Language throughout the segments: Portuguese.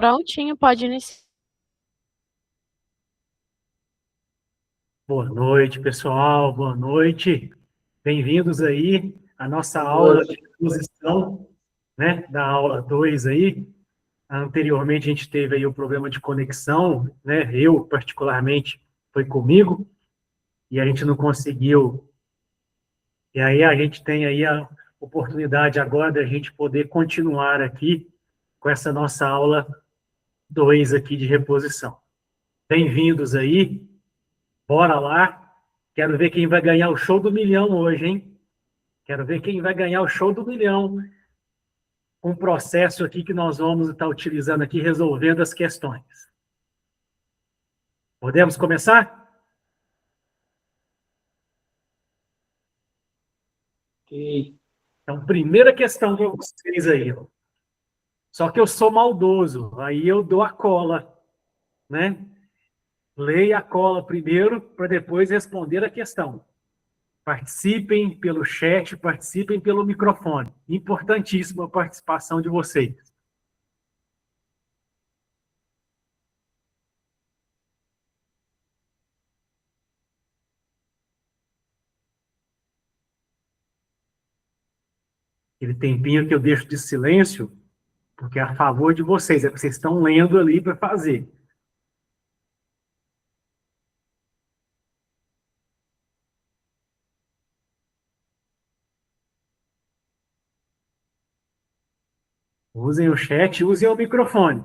Prontinho, pode iniciar. Boa noite, pessoal. Boa noite. Bem-vindos aí à nossa Boa aula noite. de exposição, né, da aula 2 aí. Anteriormente, a gente teve aí o problema de conexão, né? Eu, particularmente, foi comigo, e a gente não conseguiu. E aí a gente tem aí a oportunidade agora da gente poder continuar aqui com essa nossa aula 2 aqui de reposição. Bem-vindos aí. Bora lá. Quero ver quem vai ganhar o show do milhão hoje, hein? Quero ver quem vai ganhar o show do milhão. Um processo aqui que nós vamos estar utilizando aqui, resolvendo as questões. Podemos começar? Ok. Então, primeira questão para vocês aí. Ó. Só que eu sou maldoso, aí eu dou a cola, né? Leia a cola primeiro, para depois responder a questão. Participem pelo chat, participem pelo microfone. Importantíssima a participação de vocês. Aquele tempinho que eu deixo de silêncio, porque é a favor de vocês, é porque vocês estão lendo ali para fazer. Usem o chat, usem o microfone.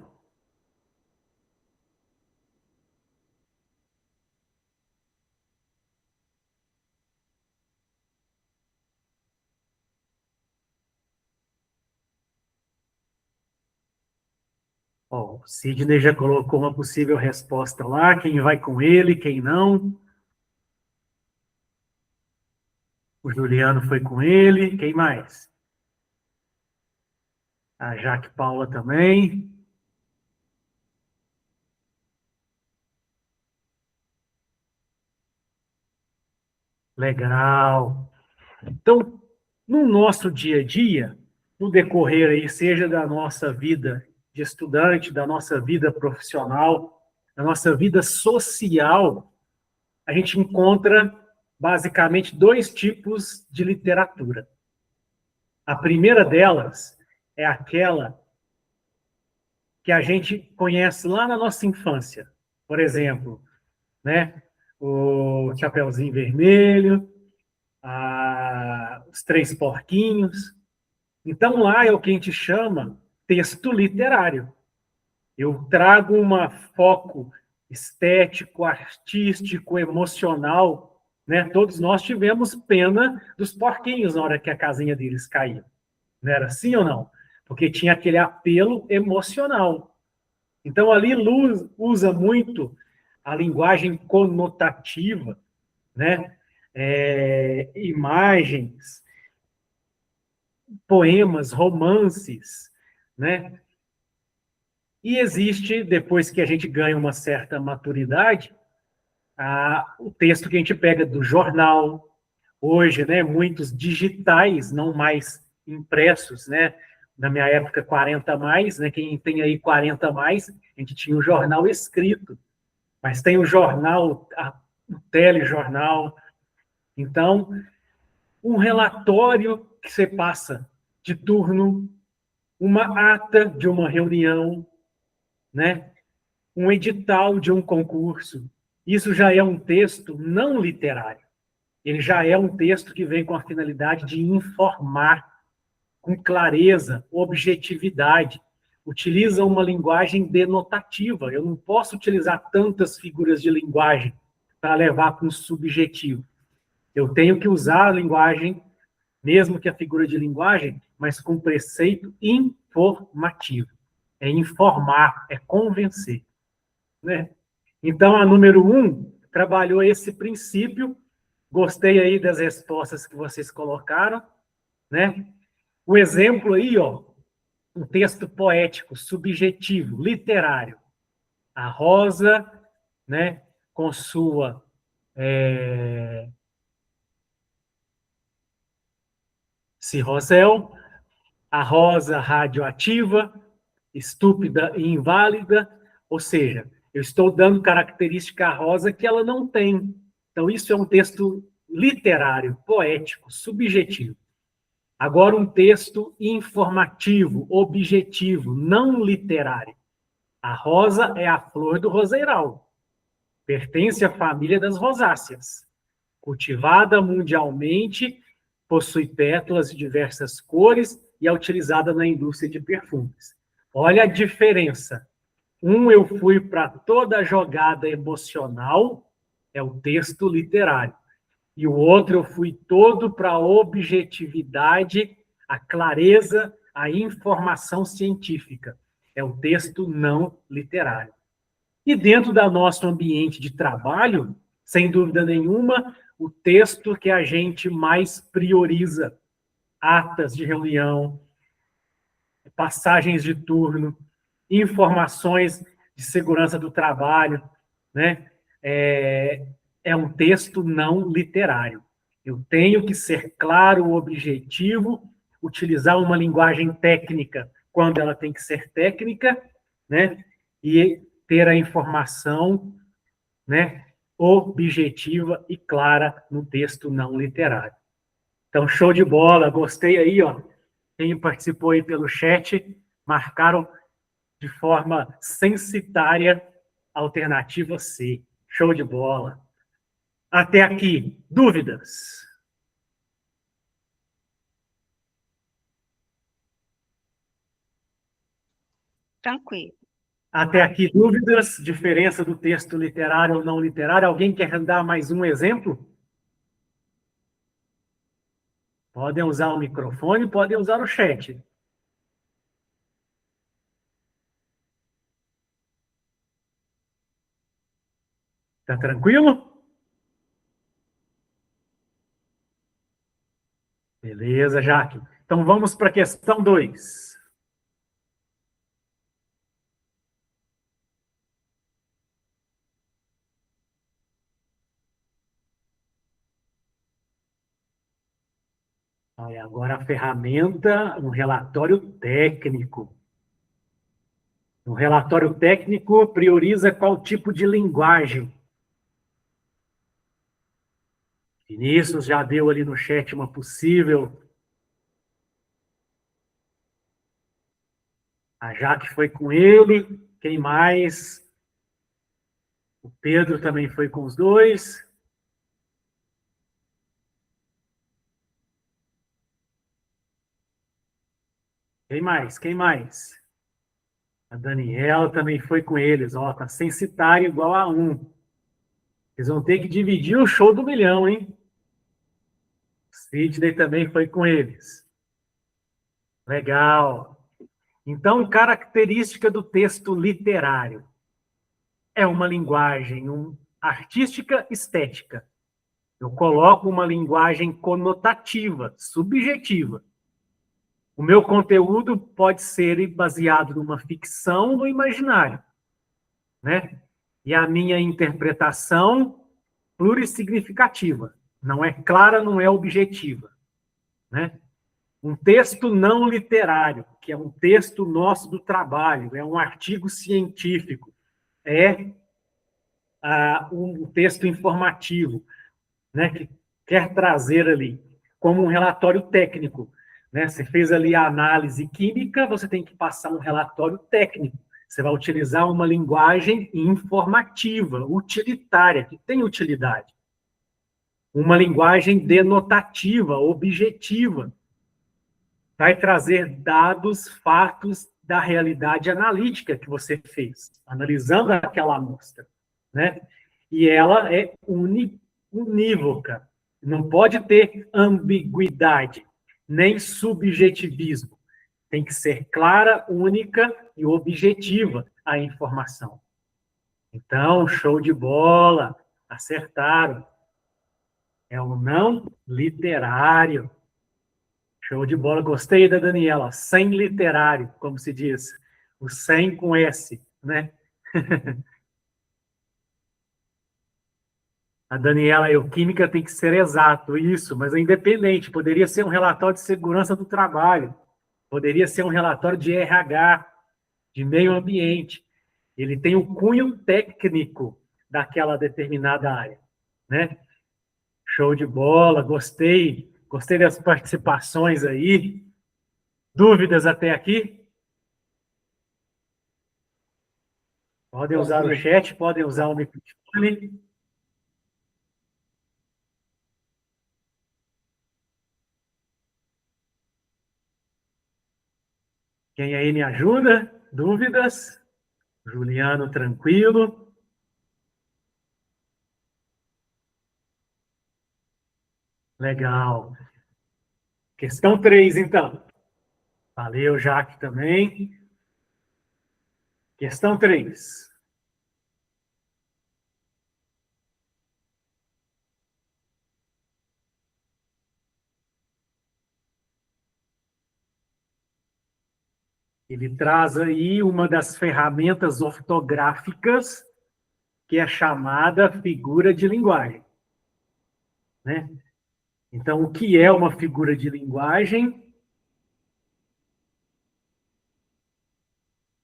Ó, o Sidney já colocou uma possível resposta lá, quem vai com ele, quem não. O Juliano foi com ele, quem mais? A Jaque Paula também. Legal. Então, no nosso dia a dia, no decorrer aí, seja da nossa vida de estudante, da nossa vida profissional, da nossa vida social, a gente encontra basicamente dois tipos de literatura. A primeira delas é aquela que a gente conhece lá na nossa infância. Por exemplo, né, o Chapeuzinho Vermelho, os Três Porquinhos. Então, lá é o que a gente chama texto literário. Eu trago um foco estético, artístico, emocional. Né? Todos nós tivemos pena dos porquinhos na hora que a casinha deles caiu. Não era assim ou não? Porque tinha aquele apelo emocional. Então, ali Luz usa muito a linguagem conotativa, né? Imagens, poemas, romances, né? E existe, depois que a gente ganha uma certa maturidade, o texto que a gente pega do jornal, hoje, né, muitos digitais, não mais impressos, né? Na minha época, 40 mais, né? Quem tem aí 40 mais, a gente tinha o jornal escrito, mas tem o jornal, o telejornal. Então, um relatório que você passa de turno, uma ata de uma reunião, né? Um edital de um concurso. Isso já é um texto não literário. Ele já é um texto que vem com a finalidade de informar com clareza, objetividade. Utiliza uma linguagem denotativa. Eu não posso utilizar tantas figuras de linguagem para levar para um subjetivo. Eu tenho que usar a linguagem, mesmo que a figura de linguagem, mas com preceito informativo. É informar, é convencer. Né? Então, a número 1 trabalhou esse princípio. Gostei aí das respostas que vocês colocaram. Né? O exemplo aí, ó, um texto poético, subjetivo, literário. A rosa, né, com sua cirrosel, a rosa radioativa estúpida e inválida, ou seja, eu estou dando característica à rosa que ela não tem. Então, isso é um texto literário, poético, subjetivo. Agora, um texto informativo, objetivo, não literário. A rosa é a flor do roseiral. Pertence à família das rosáceas. Cultivada mundialmente, possui pétalas de diversas cores e é utilizada na indústria de perfumes. Olha a diferença. Eu fui para toda a jogada emocional, é o texto literário. E o outro eu fui todo para a objetividade, a clareza, a informação científica. É o texto não literário. E dentro do nosso ambiente de trabalho, sem dúvida nenhuma, o texto que a gente mais prioriza, atas de reunião, passagens de turno, informações de segurança do trabalho, né? É um texto não literário. Eu tenho que ser claro, objetivo, utilizar uma linguagem técnica quando ela tem que ser técnica, né? E ter a informação, né, objetiva e clara no texto não literário. Então, show de bola, gostei aí, ó. Quem participou aí pelo chat, marcaram de forma censitária a alternativa C. Show de bola. Até aqui, dúvidas? Tranquilo. Até aqui, dúvidas? Diferença do texto literário ou não literário? Alguém quer dar mais um exemplo? Podem usar o microfone, podem usar o chat. Tá tranquilo? Beleza, Jaque. Então vamos para a questão 2. Agora a ferramenta, um relatório técnico. O relatório técnico prioriza qual tipo de linguagem. Vinícius já deu ali no chat uma possível. A Jaque foi com ele. Quem mais? O Pedro também foi com os dois. Quem mais? Quem mais? A Daniela também foi com eles. Ó, tá censitário igual a 1. Eles vão ter que dividir o show do milhão, hein? Sidney também foi com eles. Legal. Então, característica do texto literário. É uma linguagem artística estética. Eu coloco uma linguagem conotativa, subjetiva. O meu conteúdo pode ser baseado numa ficção no imaginário, né? E a minha interpretação plurissignificativa. Não é clara, não é objetiva, né? Um texto não literário, que é um texto nosso do trabalho, é um artigo científico, é um texto informativo, né, que quer trazer ali como um relatório técnico. Né? Você fez ali a análise química, você tem que passar um relatório técnico. Você vai utilizar uma linguagem informativa, utilitária, que tem utilidade. Uma linguagem denotativa, objetiva. Vai trazer dados, fatos da realidade analítica que você fez, analisando aquela amostra. Né? E ela é unívoca. Não pode ter ambiguidade, nem subjetivismo. Tem que ser clara, única e objetiva a informação. Então, show de bola, acertaram. É o não literário. Show de bola, gostei da Daniela. Sem literário, como se diz. O sem com S, né? A Daniela, química tem que ser exato, isso, mas é independente. Poderia ser um relatório de segurança do trabalho, poderia ser um relatório de RH, de meio ambiente. Ele tem o cunho técnico daquela determinada área, né? Show de bola, gostei das participações aí. Dúvidas até aqui? Podem usar o chat, podem usar o microfone. Quem aí me ajuda? Dúvidas? Juliano, tranquilo. Legal. Questão 3, então. Valeu, Jaque, também. Questão 3. Ele traz aí uma das ferramentas ortográficas que é chamada figura de linguagem, né? Então, o que é uma figura de linguagem?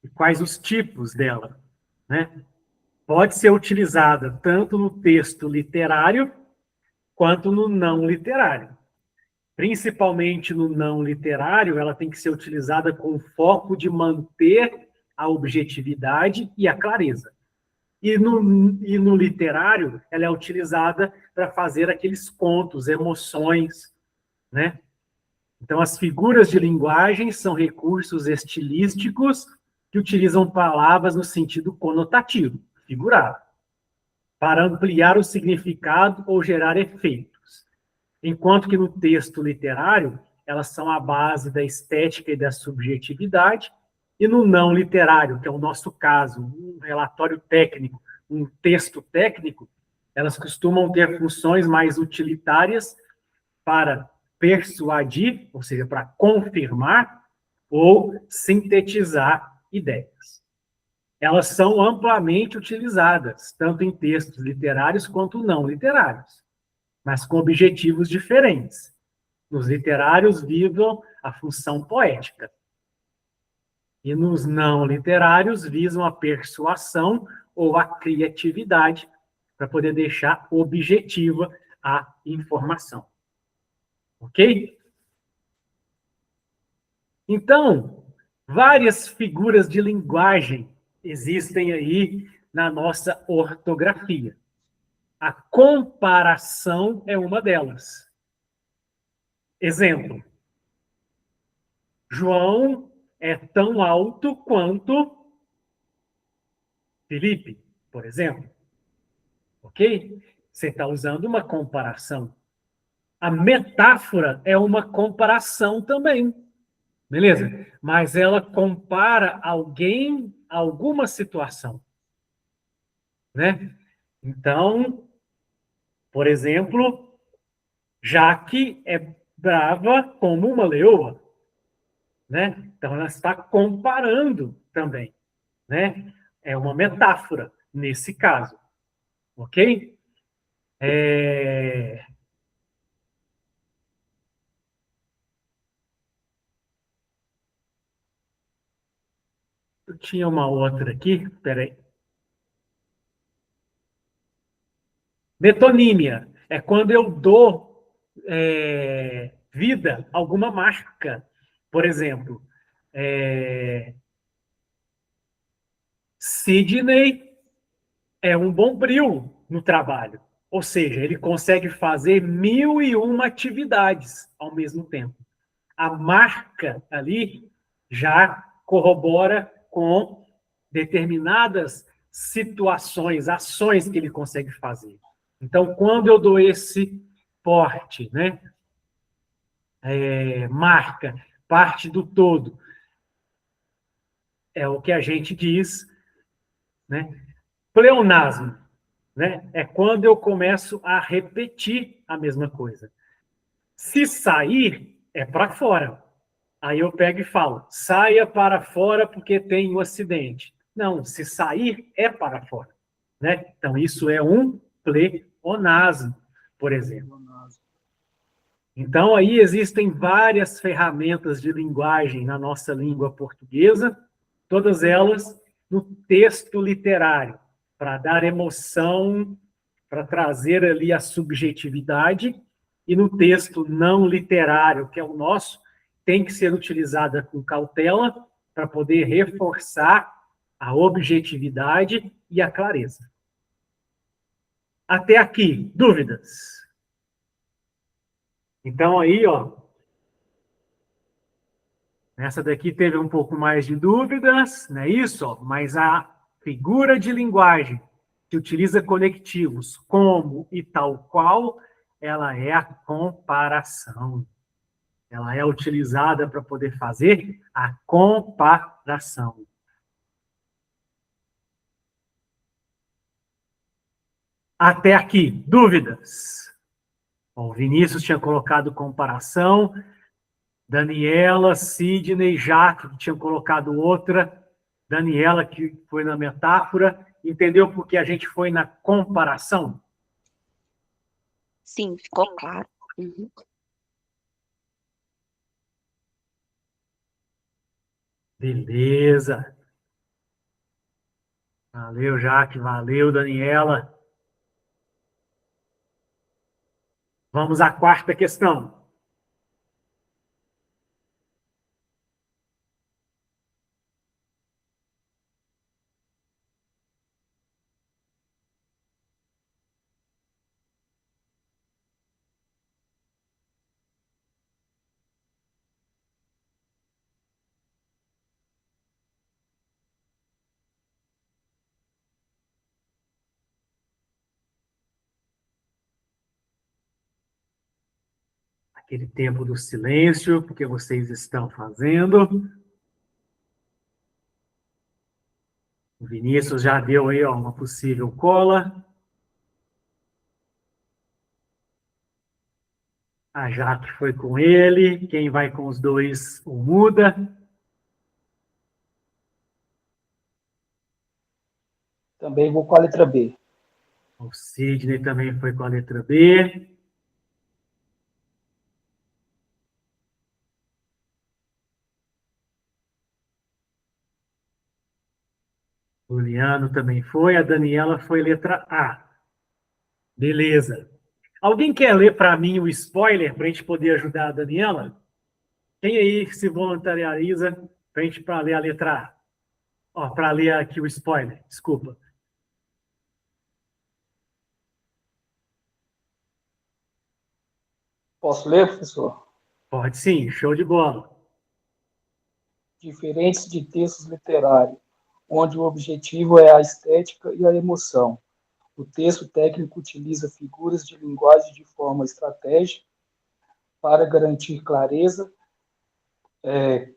E quais os tipos dela, né? Pode ser utilizada tanto no texto literário quanto no não literário. Principalmente no não literário, ela tem que ser utilizada com o foco de manter a objetividade e a clareza. E no literário, ela é utilizada para fazer aqueles contos, emoções, né? Então, as figuras de linguagem são recursos estilísticos que utilizam palavras no sentido conotativo, figurado, para ampliar o significado ou gerar efeitos. Enquanto que no texto literário, elas são a base da estética e da subjetividade, e no não literário, que é o nosso caso, um relatório técnico, um texto técnico, elas costumam ter funções mais utilitárias para persuadir, ou seja, para confirmar ou sintetizar ideias. Elas são amplamente utilizadas, tanto em textos literários quanto não literários, mas com objetivos diferentes. Nos literários visam a função poética, e nos não literários visam a persuasão ou a criatividade, para poder deixar objetiva a informação. Ok? Então, várias figuras de linguagem existem aí na nossa ortografia. A comparação é uma delas. Exemplo: João é tão alto quanto Felipe, por exemplo. Ok? Você está usando uma comparação. A metáfora é uma comparação também. Beleza? Mas ela compara alguém a alguma situação, né? Então, por exemplo, Jaque é brava como uma leoa, né? Então, ela está comparando também, né? É uma metáfora nesse caso, ok? Eu tinha uma outra aqui, peraí. Metonímia é quando eu dou vida a alguma marca. Por exemplo, Sidney é um bombril no trabalho. Ou seja, ele consegue fazer 1001 atividades ao mesmo tempo. A marca ali já corrobora com determinadas situações, ações que ele consegue fazer. Então, quando eu dou esse porte, né, marca, parte do todo, é o que a gente diz, né, pleonasmo, né, é quando eu começo a repetir a mesma coisa. Se sair, é para fora. Aí eu pego e falo, saia para fora porque tem um acidente. Não, se sair, é para fora, né? Então, isso é um pleonasmo, por exemplo. Então, aí existem várias ferramentas de linguagem na nossa língua portuguesa, todas elas no texto literário, para dar emoção, para trazer ali a subjetividade, e no texto não literário, que é o nosso, tem que ser utilizada com cautela para poder reforçar a objetividade e a clareza. Até aqui, dúvidas? Então, aí, ó, essa daqui teve um pouco mais de dúvidas, não é isso? Ó, mas a figura de linguagem que utiliza conectivos como e tal qual, ela é a comparação. Ela é utilizada para poder fazer a comparação. Até aqui, dúvidas? Bom, o Vinícius tinha colocado comparação, Daniela, Sidney, Jaque, que tinham colocado outra, Daniela, que foi na metáfora, entendeu por que a gente foi na comparação? Sim, ficou claro. Uhum. Beleza. Valeu, Jaque, valeu, Daniela. Vamos à quarta questão. Aquele tempo do silêncio, porque vocês estão fazendo. O Vinícius já deu aí ó, uma possível cola. A Jaque foi com ele. Quem vai com os dois, o muda. Também vou com a letra B. O Sidney também foi com a letra B. O Juliano também foi. A Daniela foi letra A. Beleza. Alguém quer ler para mim o spoiler para a gente poder ajudar a Daniela? Quem aí se voluntarializa para a gente ler a letra A? Ó, para ler aqui o spoiler, desculpa. Posso ler, professor? Pode sim, show de bola. Diferentes de textos literários, onde o objetivo é a estética e a emoção. O texto técnico utiliza figuras de linguagem de forma estratégica para garantir clareza,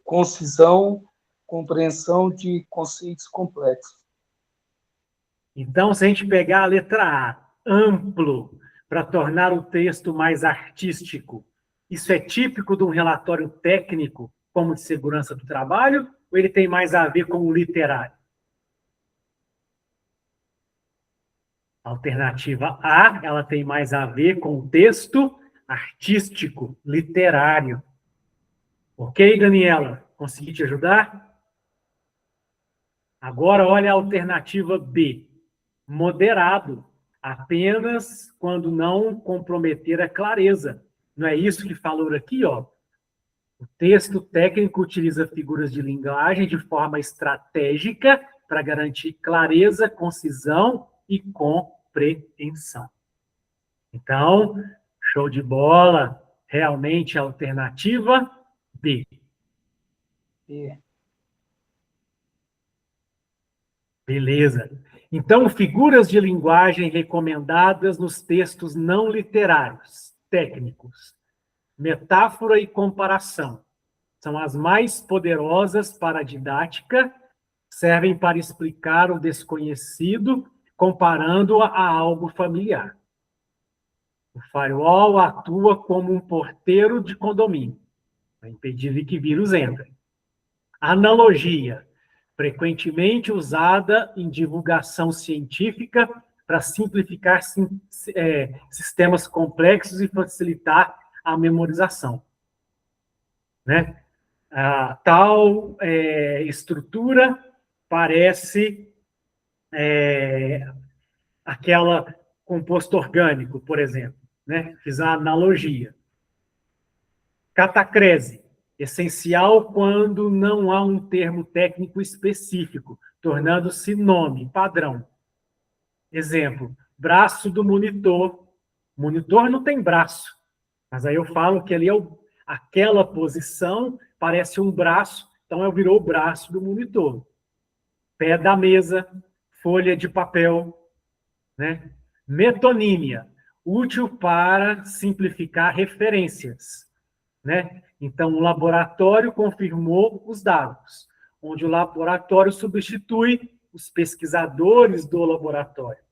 concisão, compreensão de conceitos complexos. Então, se a gente pegar a letra A, amplo, para tornar o texto mais artístico, isso é típico de um relatório técnico, como de segurança do trabalho, ou ele tem mais a ver com o literário? Alternativa A, ela tem mais a ver com o texto artístico, literário. Ok, Daniela? Consegui te ajudar? Agora, olha a alternativa B. Moderado, apenas quando não comprometer a clareza. Não é isso que falou aqui, ó? O texto técnico utiliza figuras de linguagem de forma estratégica para garantir clareza, concisão e compreensão. Então, show de bola. Realmente a alternativa B. B. Beleza. Então, figuras de linguagem recomendadas nos textos não literários, técnicos. Metáfora e comparação. São as mais poderosas para a didática, servem para explicar o desconhecido, comparando-o a algo familiar. O firewall atua como um porteiro de condomínio, para impedir que vírus entrem. Analogia, frequentemente usada em divulgação científica para simplificar sistemas complexos e facilitar a memorização. Né? tal estrutura parece aquela composto orgânico, por exemplo, né? Fiz a analogia. Catacrese, essencial quando não há um termo técnico específico, tornando-se nome, padrão. Exemplo, braço do monitor. Monitor não tem braço, mas aí eu falo que ali aquela posição parece um braço, então virou o braço do monitor. Pé da mesa, folha de papel, né? Metonímia, útil para simplificar referências, né? Então, o laboratório confirmou os dados, onde o laboratório substitui os pesquisadores do laboratório.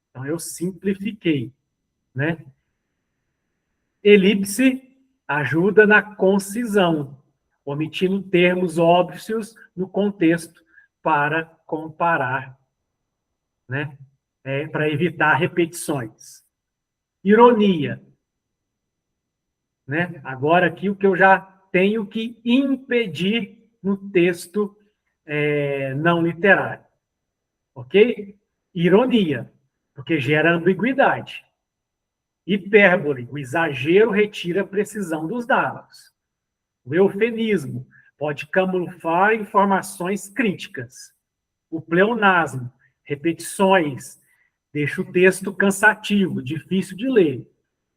Então, eu simplifiquei, né? Elipse ajuda na concisão, omitindo termos óbvios no contexto para comparar, né? Para evitar repetições. Ironia, né? Agora aqui o que eu já tenho que impedir no texto não literário, ok? Ironia, porque gera ambiguidade. Hipérbole, o exagero retira a precisão dos dados. O eufemismo pode camuflar informações críticas. O pleonasmo, repetições, deixa o texto cansativo, difícil de ler,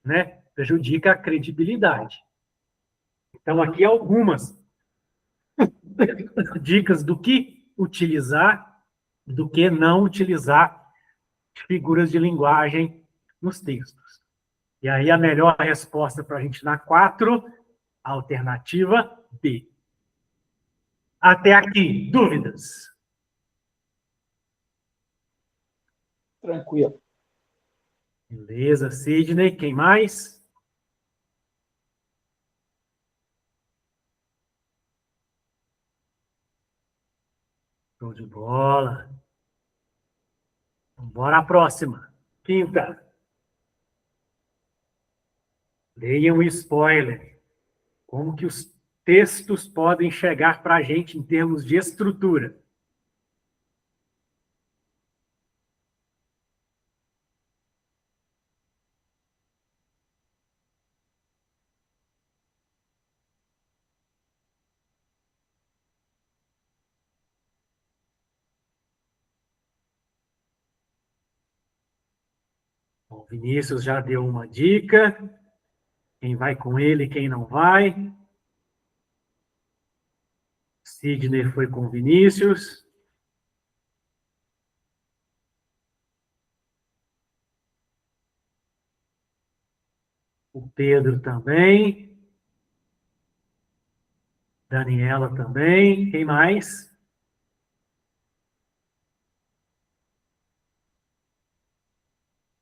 né? Prejudica a credibilidade. Então, aqui algumas dicas do que utilizar, do que não utilizar figuras de linguagem nos textos. E aí, a melhor resposta para a gente na 4, alternativa B. Até aqui, dúvidas? Tranquilo. Beleza, Sidney, quem mais? Show de bola. Bora à próxima. Quinta. Leiam o spoiler. Como que os textos podem chegar para a gente em termos de estrutura? O Vinícius já deu uma dica. Quem vai com ele, quem não vai. Sidney foi com o Vinícius. O Pedro também. Daniela também. Quem mais?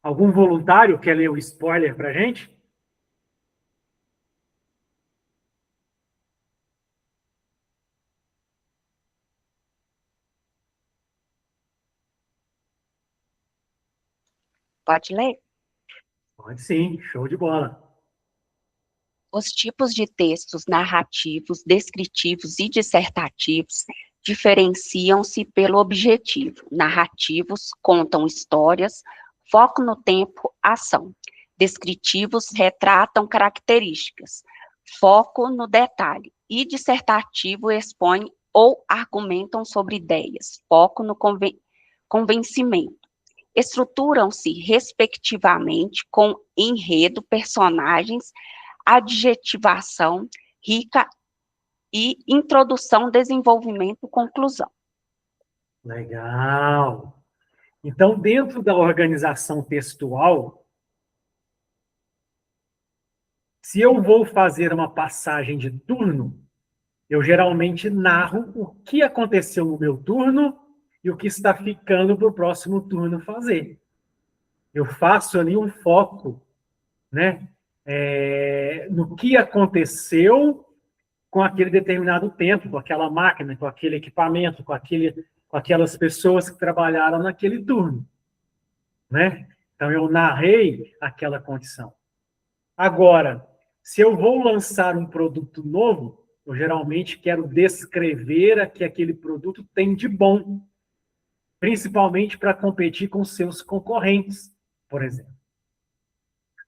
Algum voluntário quer ler o spoiler para a gente? Pode ler? Pode sim, show de bola. Os tipos de textos narrativos, descritivos e dissertativos diferenciam-se pelo objetivo. Narrativos contam histórias, foco no tempo, ação. Descritivos retratam características, foco no detalhe. E dissertativo expõe ou argumentam sobre ideias, foco no convencimento. Estruturam-se, respectivamente, com enredo, personagens, adjetivação, rica e introdução, desenvolvimento, conclusão. Legal. Então, dentro da organização textual, se eu vou fazer uma passagem de turno, eu geralmente narro o que aconteceu no meu turno e o que está ficando para o próximo turno fazer. Eu faço ali um foco, né, no que aconteceu com aquele determinado tempo, com aquela máquina, com aquele equipamento, com aquelas pessoas que trabalharam naquele turno, né? Então, eu narrei aquela condição. Agora, se eu vou lançar um produto novo, eu geralmente quero descrever o que aquele produto tem de bom, principalmente para competir com seus concorrentes, por exemplo.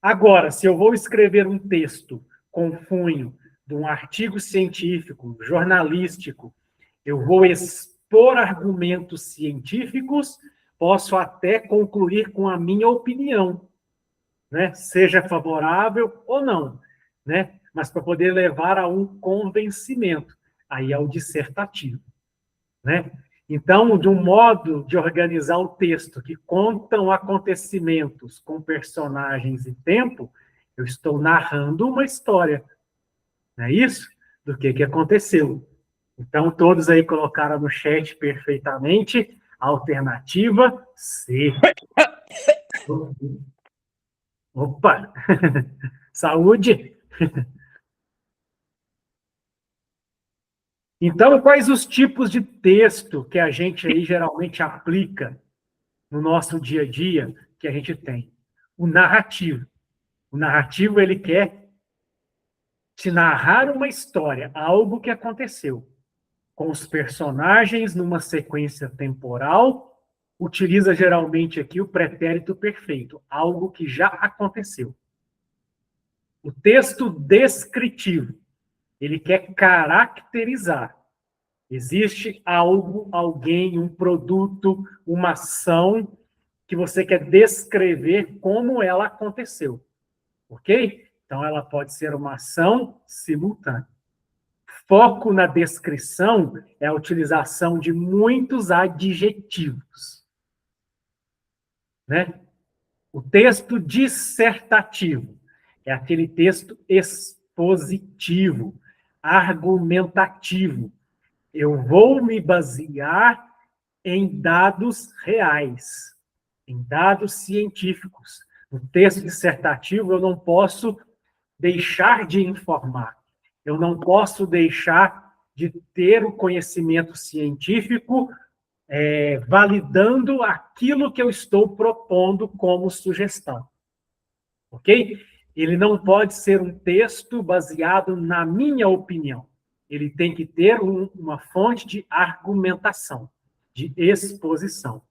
Agora, se eu vou escrever um texto com cunho de um artigo científico, jornalístico, eu vou expor argumentos científicos, posso até concluir com a minha opinião, né? Seja favorável ou não, né? Mas para poder levar a um convencimento, aí é o dissertativo, né? Então, de um modo de organizar o texto que contam acontecimentos com personagens e tempo, eu estou narrando uma história, não é isso? Do que aconteceu. Então, todos aí colocaram no chat perfeitamente. Alternativa C. Opa! Saúde! Então, quais os tipos de texto que a gente aí geralmente aplica no nosso dia a dia que a gente tem? O narrativo. O narrativo, ele quer te narrar uma história, algo que aconteceu, com os personagens numa sequência temporal, utiliza geralmente aqui o pretérito perfeito, algo que já aconteceu. O texto descritivo, ele quer caracterizar. Existe algo, alguém, um produto, uma ação que você quer descrever como ela aconteceu. Ok? Então, ela pode ser uma ação simultânea. Foco na descrição é a utilização de muitos adjetivos, né? O texto dissertativo é aquele texto expositivo, argumentativo. Eu vou me basear em dados reais, em dados científicos. No texto dissertativo, eu não posso deixar de informar. Eu não posso deixar de ter o conhecimento científico validando aquilo que eu estou propondo como sugestão. Ok? Ele não pode ser um texto baseado na minha opinião. Ele tem que ter uma fonte de argumentação, de exposição.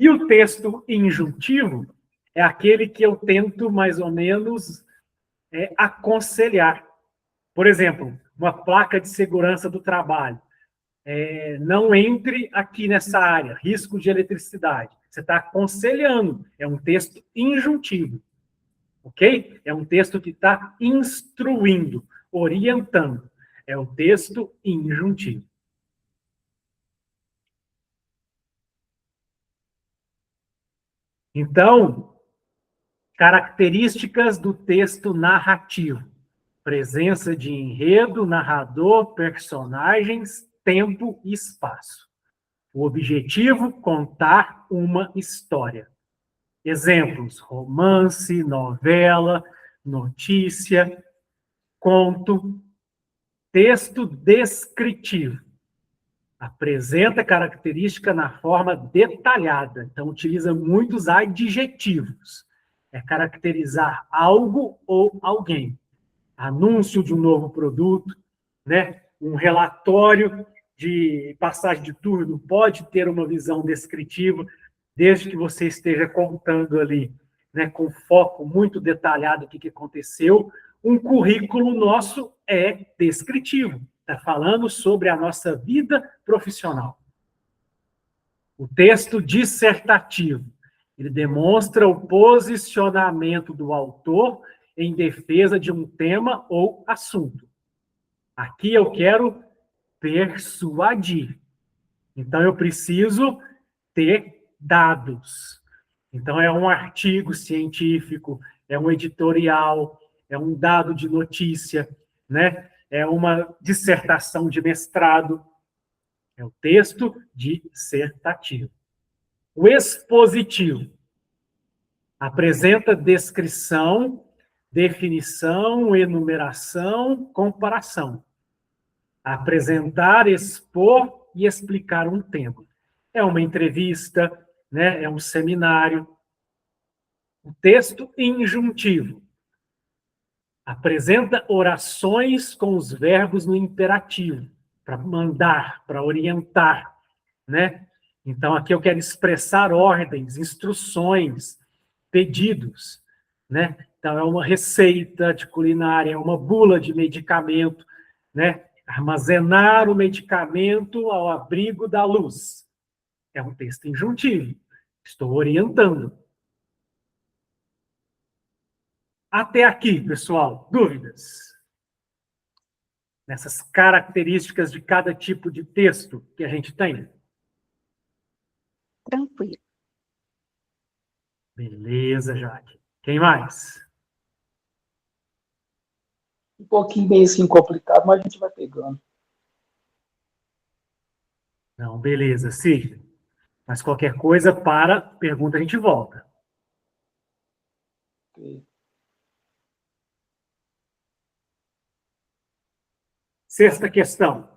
E o texto injuntivo é aquele que eu tento, mais ou menos, aconselhar. Por exemplo, uma placa de segurança do trabalho. Não entre aqui nessa área, risco de eletricidade. Você está aconselhando, é um texto injuntivo, ok? É um texto que está instruindo, orientando. É o texto injuntivo. Então, características do texto narrativo. Presença de enredo, narrador, personagens, tempo e espaço. O objetivo, contar uma história. Exemplos, romance, novela, notícia, conto. Texto descritivo. Apresenta característica na forma detalhada. Então, utiliza muitos adjetivos. É caracterizar algo ou alguém. Anúncio de um novo produto, né? Um relatório de passagem de turno pode ter uma visão descritiva, desde que você esteja contando ali, né, com foco muito detalhado o que aconteceu. Um currículo nosso é descritivo, está falando sobre a nossa vida profissional. O texto dissertativo, ele demonstra o posicionamento do autor em defesa de um tema ou assunto. Aqui eu quero persuadir. Então, eu preciso ter dados. Então, é um artigo científico, é um editorial, é um dado de notícia, né? É uma dissertação de mestrado. É o texto dissertativo. O expositivo apresenta descrição, definição, enumeração, comparação. Apresentar, expor e explicar um tema. É uma entrevista, né? É um seminário. O texto injuntivo Apresenta orações com os verbos no imperativo, para mandar, para orientar, né? Então, aqui eu quero expressar ordens, instruções, pedidos, né? Então, é uma receita de culinária, é uma bula de medicamento, né? Armazenar o medicamento ao abrigo da luz. É um texto injuntivo. Estou orientando. Até aqui, pessoal, dúvidas? Nessas características de cada tipo de texto que a gente tem? Tranquilo. Beleza, Jaque. Quem mais? Um pouquinho meio assim complicado, mas a gente vai pegando. Não, beleza, Sidney. Mas qualquer coisa, para, pergunta, a gente volta. Ok. Sexta questão.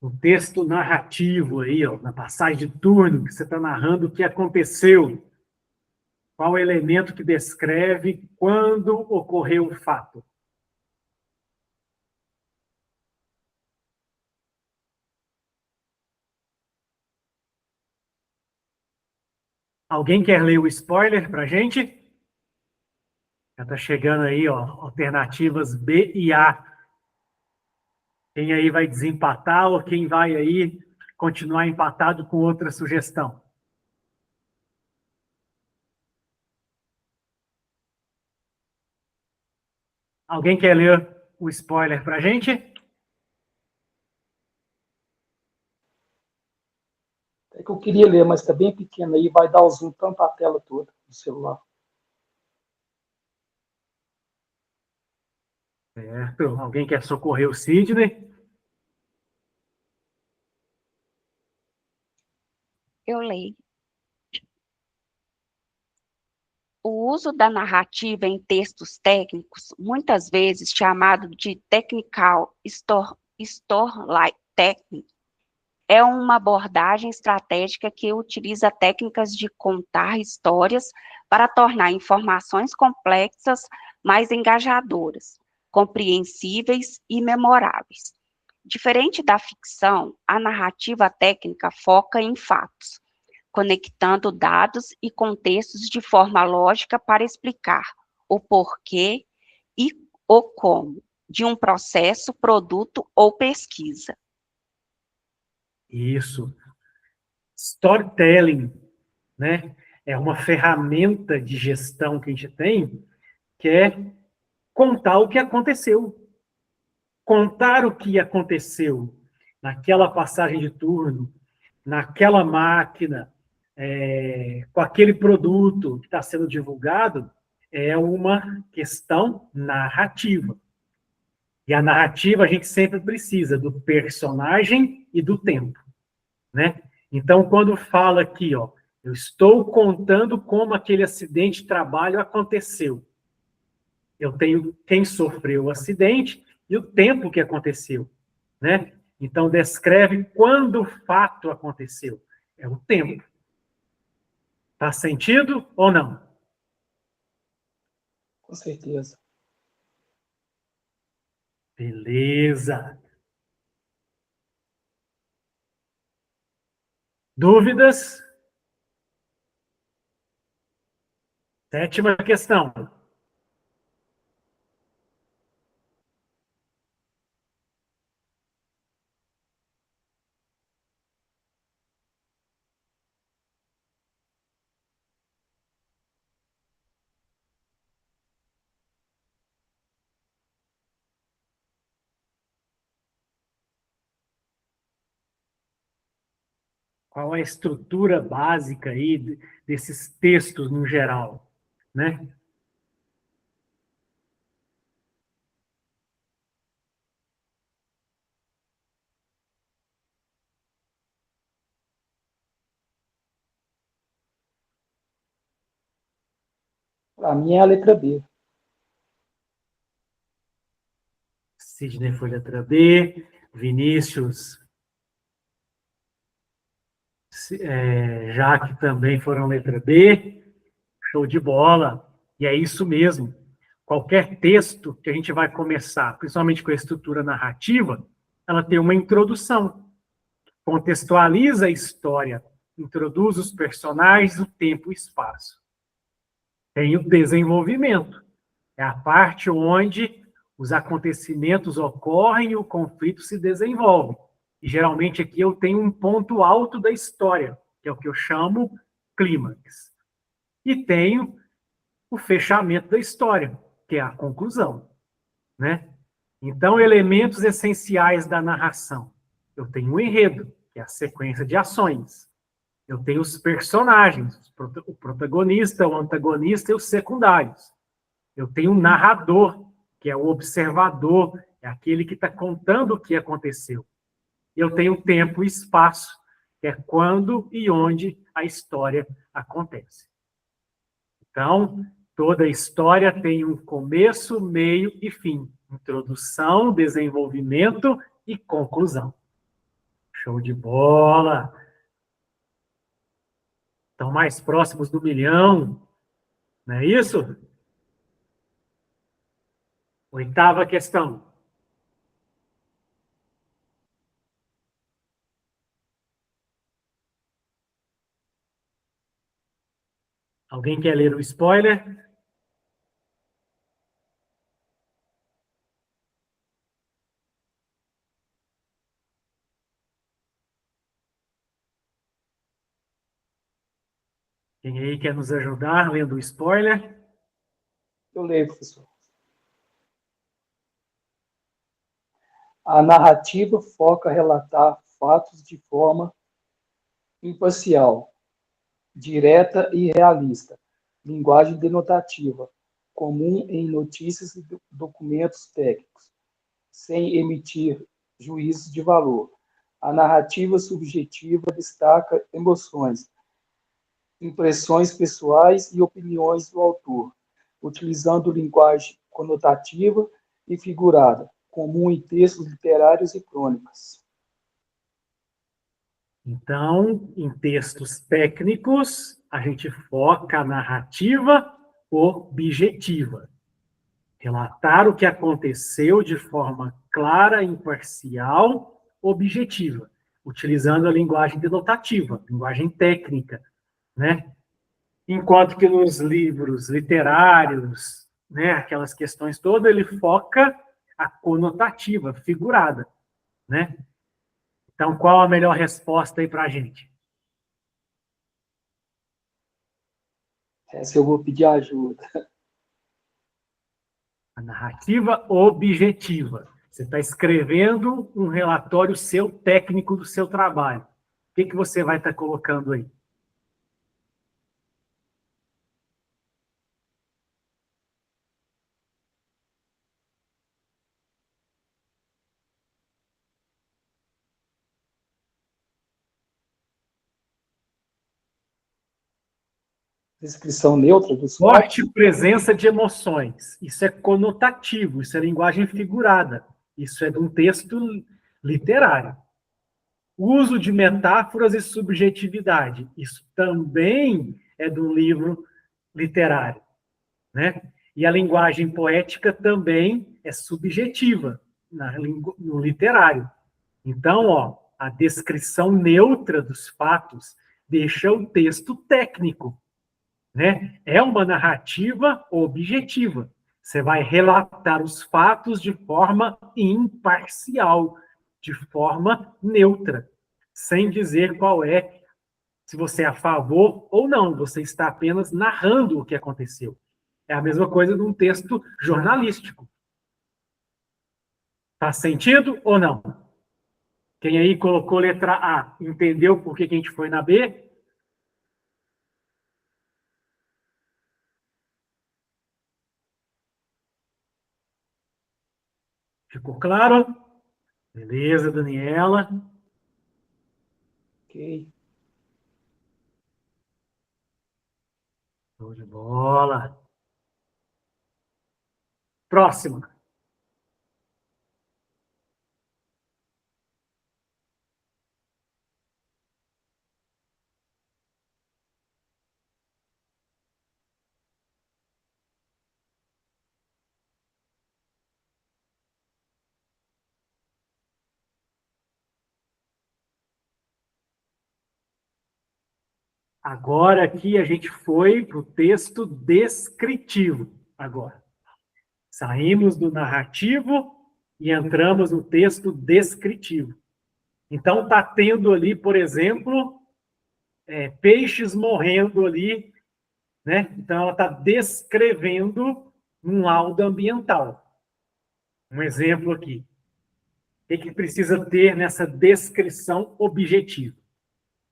O texto narrativo aí, ó, na passagem de turno, que você está narrando o que aconteceu. Qual o elemento que descreve quando ocorreu o fato? Alguém quer ler o spoiler para a gente? Já está chegando aí, ó, alternativas B e A. Quem aí vai desempatar ou quem vai aí continuar empatado com outra sugestão? Alguém quer ler o spoiler para a gente? É que eu queria ler, mas está bem pequeno aí, vai dar o zoom tanto a tela toda do celular. Certo. Alguém quer socorrer o Sidney? Eu leio. O uso da narrativa em textos técnicos, muitas vezes chamado de technical storytelling, é uma abordagem estratégica que utiliza técnicas de contar histórias para tornar informações complexas mais engajadoras, compreensíveis e memoráveis. Diferente da ficção, a narrativa técnica foca em fatos, conectando dados e contextos de forma lógica para explicar o porquê e o como de um processo, produto ou pesquisa. Isso. Storytelling, né? É uma ferramenta de gestão que a gente tem, que é contar o que aconteceu. Contar o que aconteceu naquela passagem de turno, naquela máquina, com aquele produto que está sendo divulgado, é uma questão narrativa. E a narrativa a gente sempre precisa do personagem e do tempo, né? Então, quando fala aqui, ó, eu estou contando como aquele acidente de trabalho aconteceu. Eu tenho quem sofreu o acidente e o tempo que aconteceu, né? Então, descreve quando o fato aconteceu. É o tempo. Faz sentido ou não? Com certeza. Beleza. Dúvidas? Sétima questão. Qual a estrutura básica aí desses textos no geral, né? Para mim é a letra B. Sidney foi letra B. Vinícius, Jaque também foram letra B. Show de bola. E é isso mesmo. Qualquer texto que a gente vai começar, principalmente com a estrutura narrativa, ela tem uma introdução. Contextualiza a história, introduz os personagens, o tempo e o espaço. Tem o desenvolvimento. É a parte onde os acontecimentos ocorrem e o conflito se desenvolve. E geralmente aqui eu tenho um ponto alto da história, que é o que eu chamo clímax. E tenho o fechamento da história, que é a conclusão, né? Então, elementos essenciais da narração. Eu tenho um enredo, que é a sequência de ações. Eu tenho os personagens, o protagonista, o antagonista e os secundários. Eu tenho um narrador, que é o observador, é aquele que está contando o que aconteceu. Eu tenho tempo e espaço, que é quando e onde a história acontece. Então, toda história tem um começo, meio e fim. Introdução, desenvolvimento e conclusão. Show de bola! Estão mais próximos do 1.000.000, não é isso? 8ª questão. Alguém quer ler o spoiler? Quem aí quer nos ajudar lendo o spoiler? Eu leio, professor. A narrativa foca relatar fatos de forma imparcial, direta e realista, linguagem denotativa, comum em notícias e documentos técnicos, sem emitir juízos de valor. A narrativa subjetiva destaca emoções, impressões pessoais e opiniões do autor, utilizando linguagem conotativa e figurada, comum em textos literários e crônicas. Então, em textos técnicos, a gente foca a narrativa objetiva. Relatar o que aconteceu de forma clara, imparcial, objetiva, utilizando a linguagem denotativa, linguagem técnica, né? Enquanto que nos livros literários, né, aquelas questões todas, ele foca a conotativa, figurada, né? Então, qual a melhor resposta aí para a gente? Essa eu vou pedir ajuda. A narrativa objetiva. Você está escrevendo um relatório seu técnico do seu trabalho. O que você vai estar colocando aí? Descrição neutra dos fatos. Forte presença de emoções. Isso é conotativo, isso é linguagem figurada. Isso é de um texto literário. Uso de metáforas e subjetividade. Isso também é de um livro literário, né? E a linguagem poética também é subjetiva no literário. Então, ó, a descrição neutra dos fatos deixa o texto técnico, né? É uma narrativa objetiva. Você vai relatar os fatos de forma imparcial, de forma neutra, sem dizer qual é, se você é a favor ou não. Você está apenas narrando o que aconteceu. É a mesma coisa de um texto jornalístico. Faz sentido ou não? Quem aí colocou letra A, entendeu por que a gente foi na B? Ficou claro? Beleza, Daniela. Ok. Show de bola. Próxima. Agora aqui a gente foi para o texto descritivo. Agora. Saímos do narrativo e entramos no texto descritivo. Então, está tendo ali, por exemplo, peixes morrendo ali, né? Então, ela está descrevendo um laudo ambiental. Um exemplo aqui. O que precisa ter nessa descrição objetiva?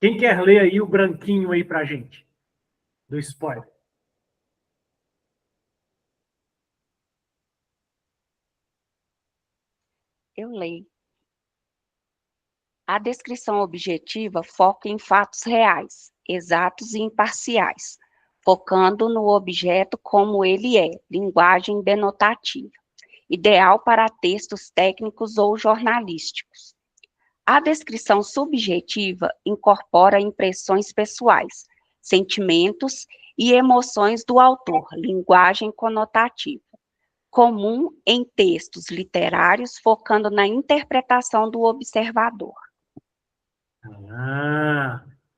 Quem quer ler aí o branquinho aí para a gente? Do spoiler. Eu leio. A descrição objetiva foca em fatos reais, exatos e imparciais, focando no objeto como ele é, linguagem denotativa, ideal para textos técnicos ou jornalísticos. A descrição subjetiva incorpora impressões pessoais, sentimentos e emoções do autor, linguagem conotativa, comum em textos literários, focando na interpretação do observador.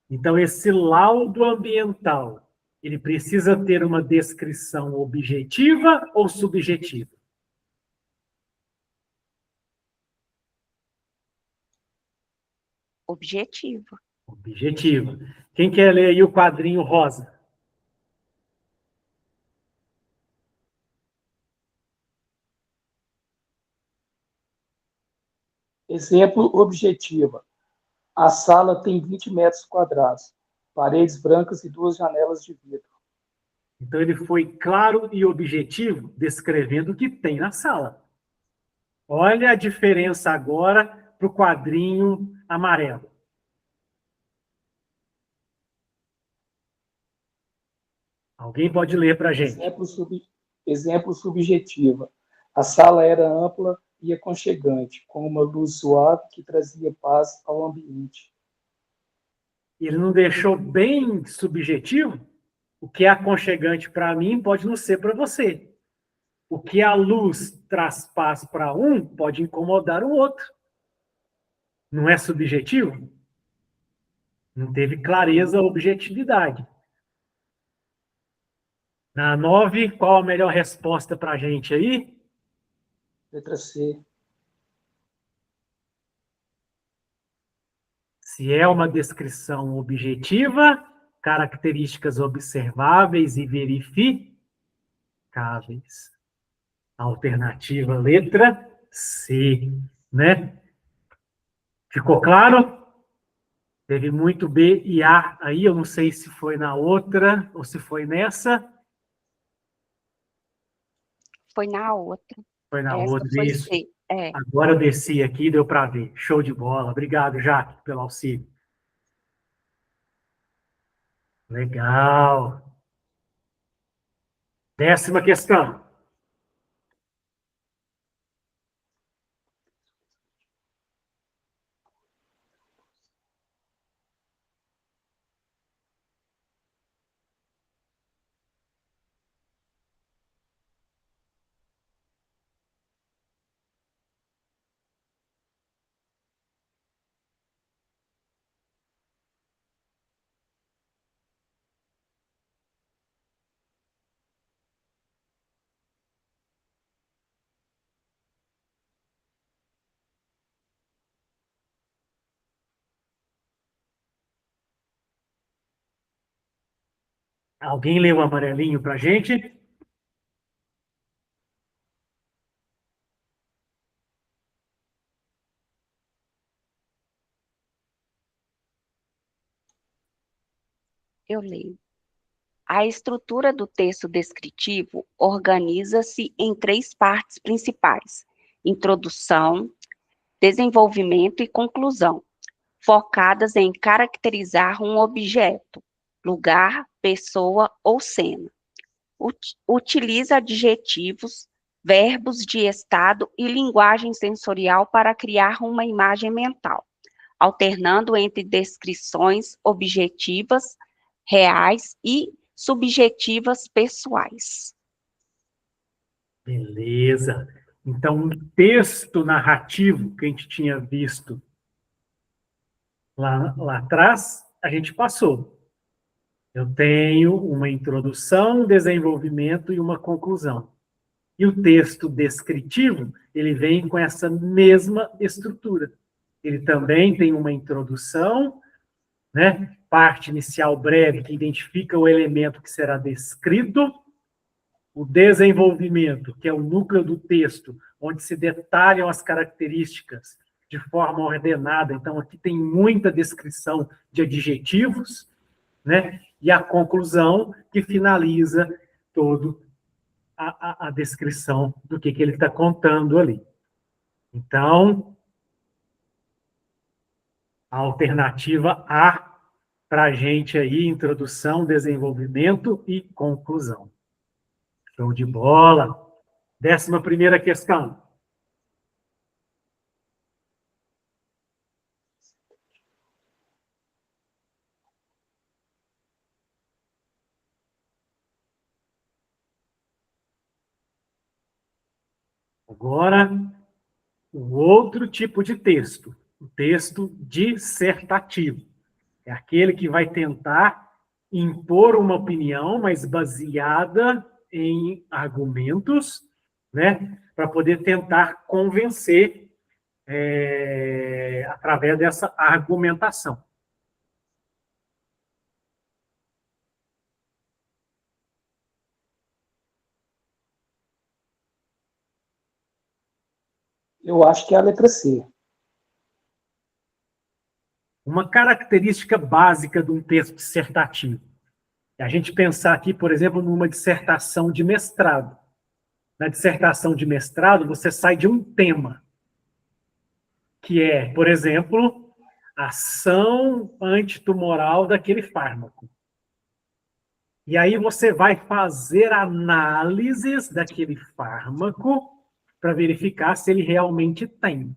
Então esse laudo ambiental, ele precisa ter uma descrição objetiva ou subjetiva? Objetiva. Objetiva. Quem quer ler aí o quadrinho rosa? Exemplo objetiva. A sala tem 20 metros quadrados, paredes brancas e 2 janelas de vidro. Então ele foi claro e objetivo, descrevendo o que tem na sala. Olha a diferença agora para o quadrinho amarelo. Alguém pode ler para a gente? Exemplo subjetivo. A sala era ampla e aconchegante, com uma luz suave que trazia paz ao ambiente. Ele não deixou bem subjetivo? O que é aconchegante para mim pode não ser para você. O que a luz traz paz para um pode incomodar o outro. Não é subjetivo? Não teve clareza, objetividade. Na 9, qual a melhor resposta para a gente aí? Letra C. Se é uma descrição objetiva, características observáveis e verificáveis. Alternativa letra C, né? Ficou claro? Teve muito B e A aí, eu não sei se foi na outra ou se foi nessa. Foi na outra. Foi na Essa outra, foi isso. C. Agora eu desci aqui, deu para ver. Show de bola. Obrigado, Jaque, pelo auxílio. Legal. 10ª questão. Alguém lê o amarelinho para a gente? Eu leio. A estrutura do texto descritivo organiza-se em 3 partes principais: introdução, desenvolvimento e conclusão, focadas em caracterizar um objeto, lugar, pessoa ou cena. Utiliza adjetivos, verbos de estado e linguagem sensorial para criar uma imagem mental, alternando entre descrições objetivas, reais e subjetivas pessoais. Beleza. Então, um texto narrativo que a gente tinha visto lá atrás, a gente passou. Eu tenho uma introdução, desenvolvimento e uma conclusão. E o texto descritivo, ele vem com essa mesma estrutura. Ele também tem uma introdução, né? Parte inicial breve, que identifica o elemento que será descrito, o desenvolvimento, que é o núcleo do texto, onde se detalham as características de forma ordenada. Então, aqui tem muita descrição de adjetivos, né? E a conclusão, que finaliza todo a descrição do que ele está contando ali. Então, a alternativa A para a gente aí, introdução, desenvolvimento e conclusão. Show de bola. 11ª questão. Agora, o outro tipo de texto, o texto dissertativo. É aquele que vai tentar impor uma opinião, mas baseada em argumentos, né, para poder tentar convencer através dessa argumentação. Eu acho que é a letra C. Uma característica básica de um texto dissertativo é a gente pensar aqui, por exemplo, numa dissertação de mestrado. Na dissertação de mestrado, você sai de um tema, que é, por exemplo, a ação antitumoral daquele fármaco. E aí você vai fazer análises daquele fármaco para verificar se ele realmente tem.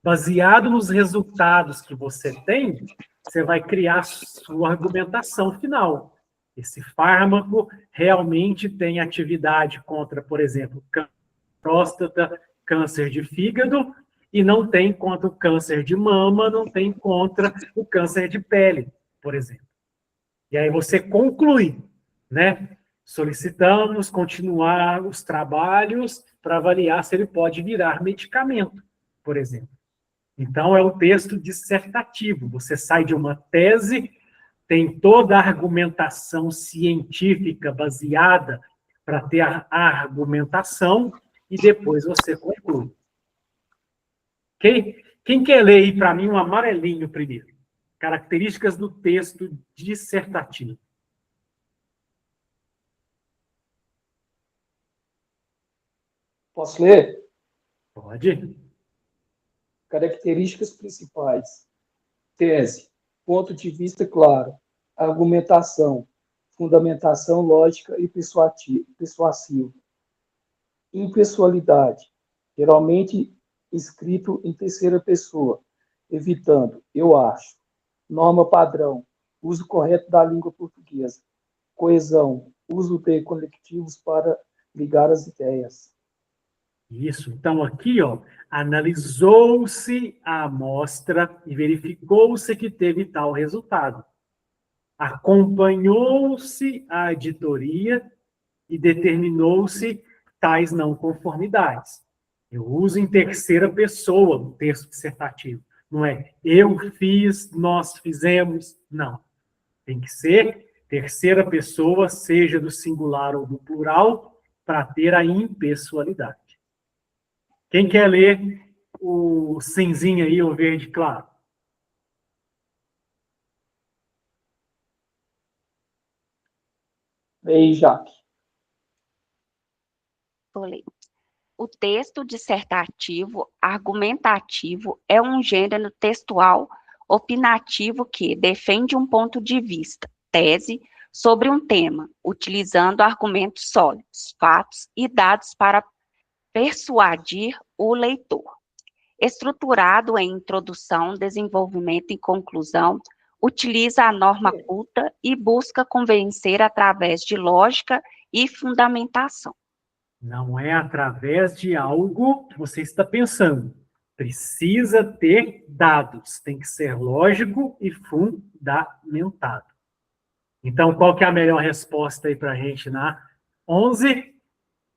Baseado nos resultados que você tem, você vai criar sua argumentação final. Esse fármaco realmente tem atividade contra, por exemplo, câncer de próstata, câncer de fígado, e não tem contra o câncer de mama, não tem contra o câncer de pele, por exemplo. E aí você conclui, né? Solicitamos continuar os trabalhos para avaliar se ele pode virar medicamento, por exemplo. Então, é um texto dissertativo. Você sai de uma tese, tem toda a argumentação científica baseada para ter a argumentação e depois você conclui. Quem quer ler aí para mim um amarelinho primeiro? Características do texto dissertativo. Posso ler? Pode. Características principais. Tese. Ponto de vista claro. Argumentação. Fundamentação lógica e persuasiva. Impessoalidade. Geralmente escrito em terceira pessoa, evitando, eu acho. Norma padrão. Uso correto da língua portuguesa. Coesão. Uso de conectivos para ligar as ideias. Isso. Então, aqui, ó, analisou-se a amostra e verificou-se que teve tal resultado. Acompanhou-se a editoria e determinou-se tais não conformidades. Eu uso em terceira pessoa no texto dissertativo. Não é eu fiz, nós fizemos. Não. Tem que ser terceira pessoa, seja do singular ou do plural, para ter a impessoalidade. Quem quer ler o cinzinho aí, o verde claro? Ei, Jaque. Vou ler. O texto dissertativo argumentativo é um gênero textual opinativo que defende um ponto de vista, tese, sobre um tema, utilizando argumentos sólidos, fatos e dados para persuadir o leitor. Estruturado em introdução, desenvolvimento e conclusão, utiliza a norma culta e busca convencer através de lógica e fundamentação. Não é através de algo que você está pensando. Precisa ter dados, tem que ser lógico e fundamentado. Então, qual que é a melhor resposta aí para a gente na 11?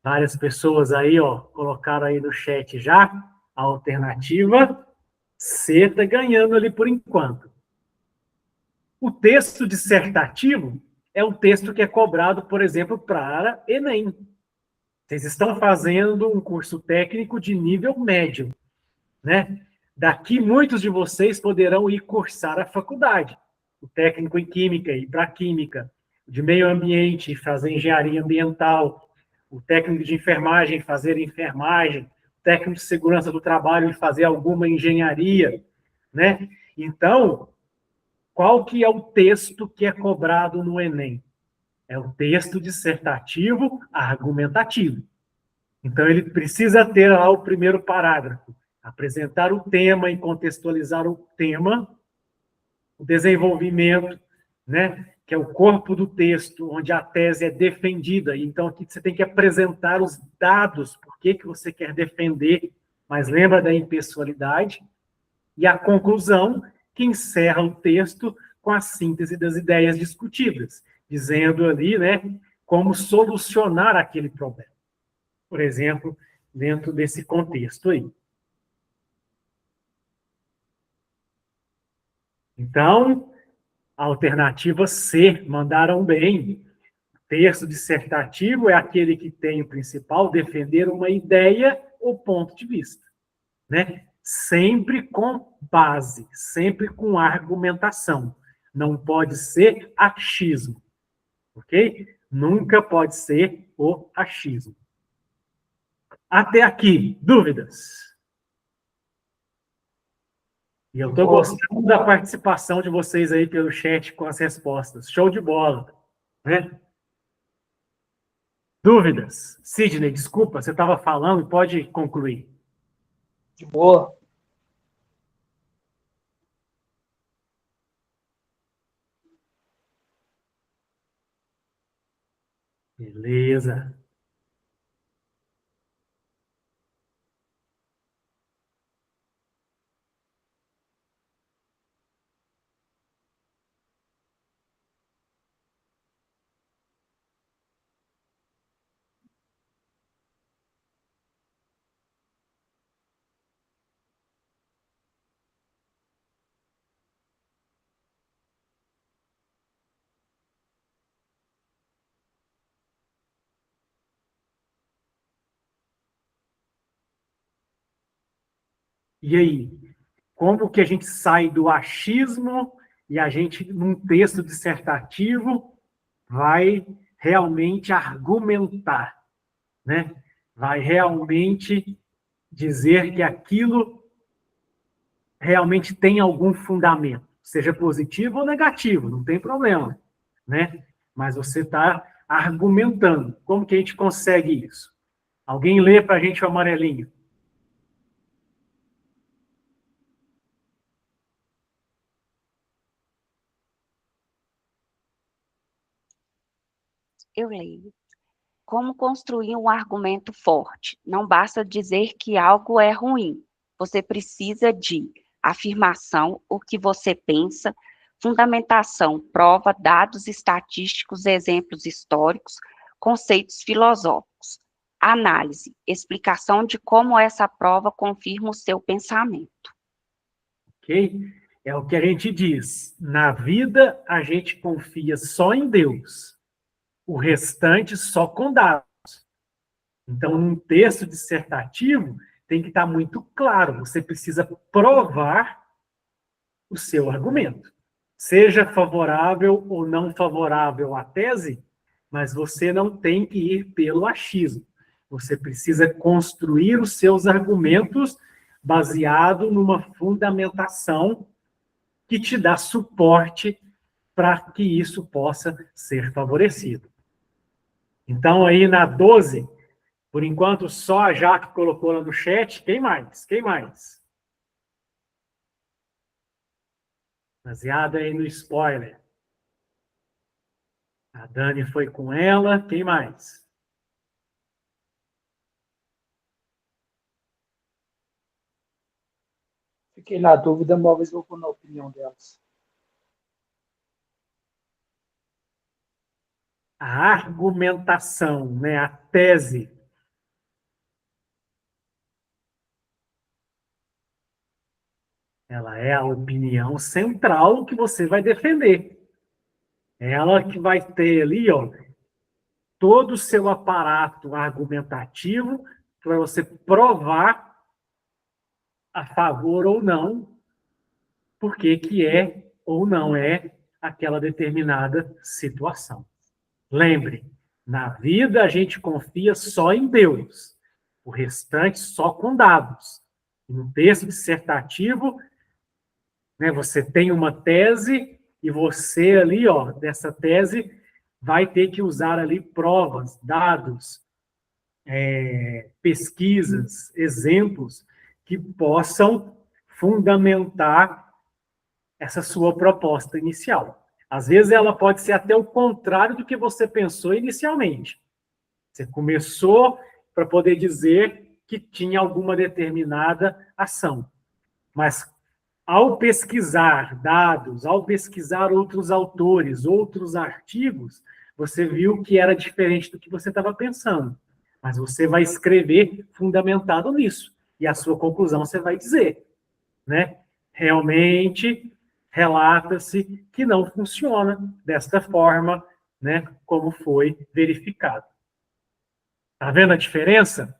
Várias pessoas aí, ó, colocaram aí no chat já a alternativa C está ganhando ali por enquanto. O texto dissertativo é um texto que é cobrado, por exemplo, para Enem. Vocês estão fazendo um curso técnico de nível médio, né? Daqui, muitos de vocês poderão ir cursar a faculdade. O técnico em química, ir para química. De meio ambiente, fazer engenharia ambiental. O técnico de enfermagem, fazer enfermagem. O técnico de segurança do trabalho, fazer alguma engenharia, né? Então, qual que é o texto que é cobrado no Enem? É o texto dissertativo argumentativo. Então, ele precisa ter lá o primeiro parágrafo. Apresentar o tema e contextualizar o tema, o desenvolvimento, né, que é o corpo do texto, onde a tese é defendida. Então, aqui você tem que apresentar os dados, por que você quer defender, mas lembra da impessoalidade. E a conclusão, que encerra o texto com a síntese das ideias discutidas, dizendo ali, né, como solucionar aquele problema. Por exemplo, dentro desse contexto aí. Então, a alternativa C, mandaram bem. Texto dissertativo é aquele que tem o principal defender uma ideia ou ponto de vista, né? Sempre com base, sempre com argumentação. Não pode ser achismo, ok? Nunca pode ser o achismo. Até aqui, dúvidas? E eu estou gostando da participação de vocês aí pelo chat com as respostas. Show de bola, né? Dúvidas? Sidney, desculpa, você estava falando, pode concluir. De boa. Beleza. E aí, como que a gente sai do achismo e a gente, num texto dissertativo, vai realmente argumentar, né? Vai realmente dizer que aquilo realmente tem algum fundamento, seja positivo ou negativo, não tem problema, né? Mas você está argumentando. Como que a gente consegue isso? Alguém lê para a gente o amarelinho. Eu leio. Como construir um argumento forte? Não basta dizer que algo é ruim. Você precisa de afirmação, o que você pensa, fundamentação, prova, dados estatísticos, exemplos históricos, conceitos filosóficos. Análise, explicação de como essa prova confirma o seu pensamento. Ok? É o que a gente diz. Na vida, a gente confia só em Deus. O restante só com dados. Então, num texto dissertativo, tem que estar muito claro. Você precisa provar o seu argumento. Seja favorável ou não favorável à tese, mas você não tem que ir pelo achismo. Você precisa construir os seus argumentos baseado numa fundamentação que te dá suporte para que isso possa ser favorecido. Então, aí na 12, Por enquanto, só a Jaque colocou lá no chat. Quem mais? Quem mais? Baseada aí no spoiler. A Dani foi com ela. Quem mais? Fiquei na dúvida, mas vou na opinião delas. A argumentação, né? A tese. Ela é a opinião central que você vai defender. Ela que vai ter ali, ó, todo o seu aparato argumentativo para você provar a favor ou não, porque que é ou não é aquela determinada situação. Lembre, na vida a gente confia só em Deus, o restante só com dados. No texto dissertativo, né, você tem uma tese e você ali, ó, dessa tese, vai ter que usar ali provas, dados, pesquisas, exemplos que possam fundamentar essa sua proposta inicial. Às vezes ela pode ser até o contrário do que você pensou inicialmente. Você começou para poder dizer que tinha alguma determinada ação. Mas ao pesquisar dados, ao pesquisar outros autores, outros artigos, você viu que era diferente do que você estava pensando. Mas você vai escrever fundamentado nisso. E a sua conclusão você vai dizer, né? Realmente, relata-se que não funciona desta forma, né? Como foi verificado. Está vendo a diferença?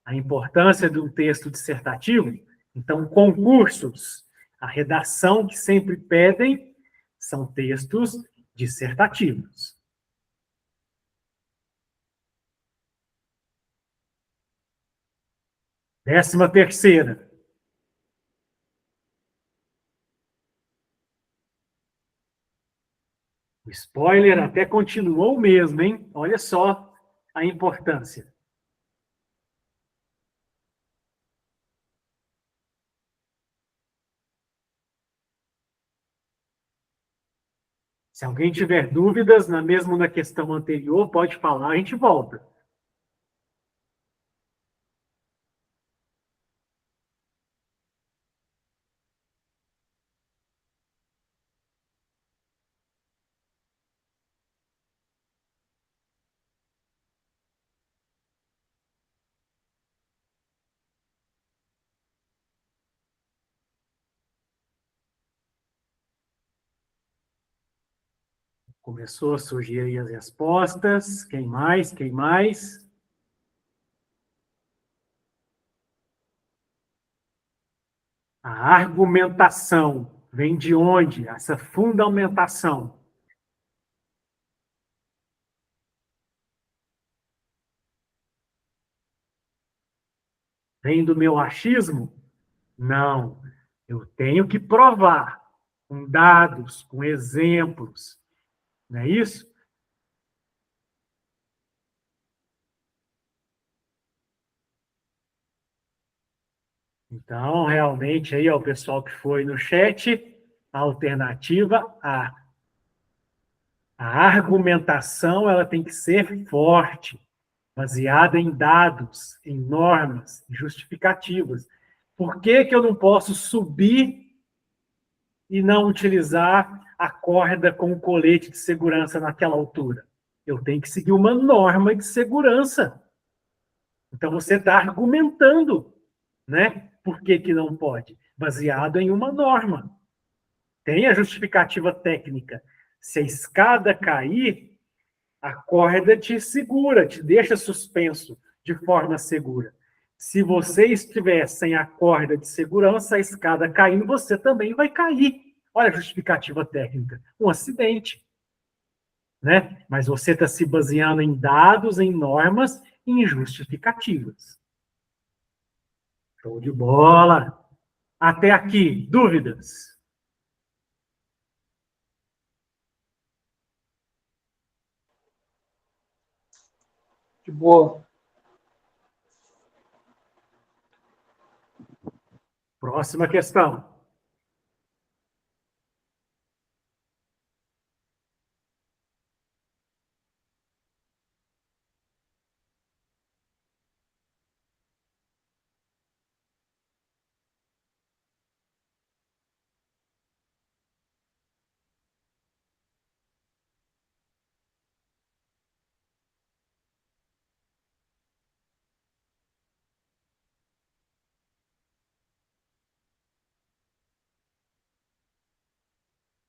A importância de um texto dissertativo? Então, concursos, a redação que sempre pedem são textos dissertativos. Décima terceira. O spoiler até continuou o mesmo, hein? Olha só a importância. Se alguém tiver dúvidas, mesmo na questão anterior, pode falar, a gente volta. Começou a surgir aí as respostas. Quem mais? Quem mais? A argumentação vem de onde? Essa fundamentação. Vem do meu achismo? Não. Eu tenho que provar com dados, com exemplos. Não é isso? Então, realmente, aí, ó, o pessoal que foi no chat, a alternativa A. A argumentação ela tem que ser forte, baseada em dados, em normas, em justificativas. Por que que eu não posso subir e não utilizar a corda com o colete de segurança naquela altura? Eu tenho que seguir uma norma de segurança. Então, você está argumentando, né? Por que que não pode? Baseado em uma norma. Tem a justificativa técnica. Se a escada cair, a corda te segura, te deixa suspenso de forma segura. Se você estiver sem a corda de segurança, a escada caindo, você também vai cair. Olha a justificativa técnica. Um acidente. Né? Mas você está se baseando em dados, em normas e em justificativas. Show de bola! Até aqui, dúvidas? De boa. Próxima questão.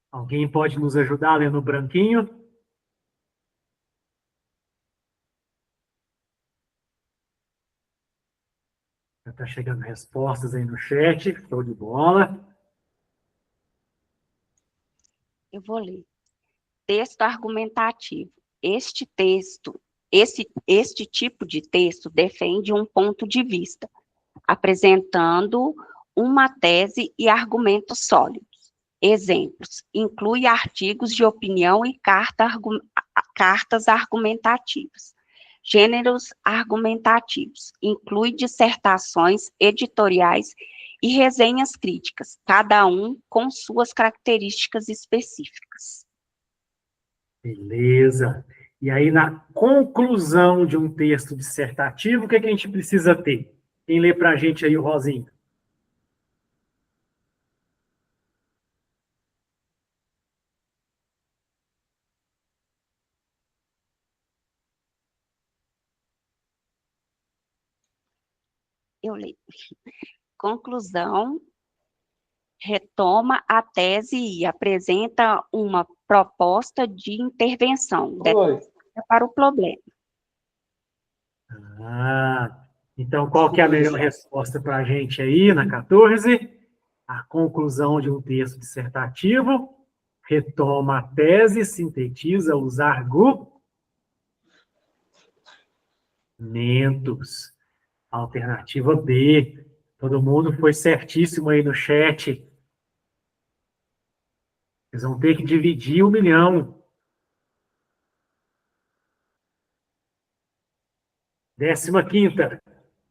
Alguém pode nos ajudar lendo o branquinho? Já está chegando respostas aí no chat. Show de bola. Eu vou ler. Texto argumentativo. Este tipo de texto defende um ponto de vista, apresentando uma tese e argumentos sólidos. Exemplos: inclui artigos de opinião e cartas argumentativas. Gêneros argumentativos. Inclui dissertações editoriais e resenhas críticas, cada um com suas características específicas. Beleza. E aí, na conclusão de um texto dissertativo, o que é que a gente precisa ter? Quem lê para a gente aí, o Rosinho? Eu leio. Conclusão: retoma a tese e apresenta uma proposta de intervenção para o problema. Então, qual que é a melhor resposta para a gente aí, na 14? A conclusão de um texto dissertativo, retoma a tese, sintetiza os argumentos. Alternativa B. Todo mundo foi certíssimo aí no chat. Vocês vão ter que dividir 1 milhão. 15ª.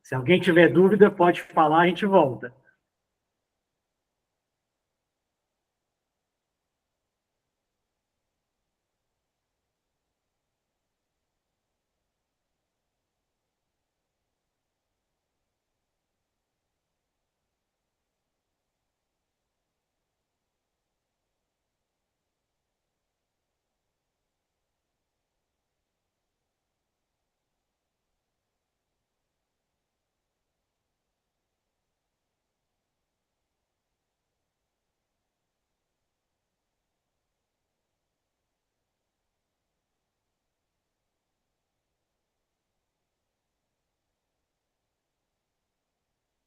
Se alguém tiver dúvida, pode falar, a gente volta.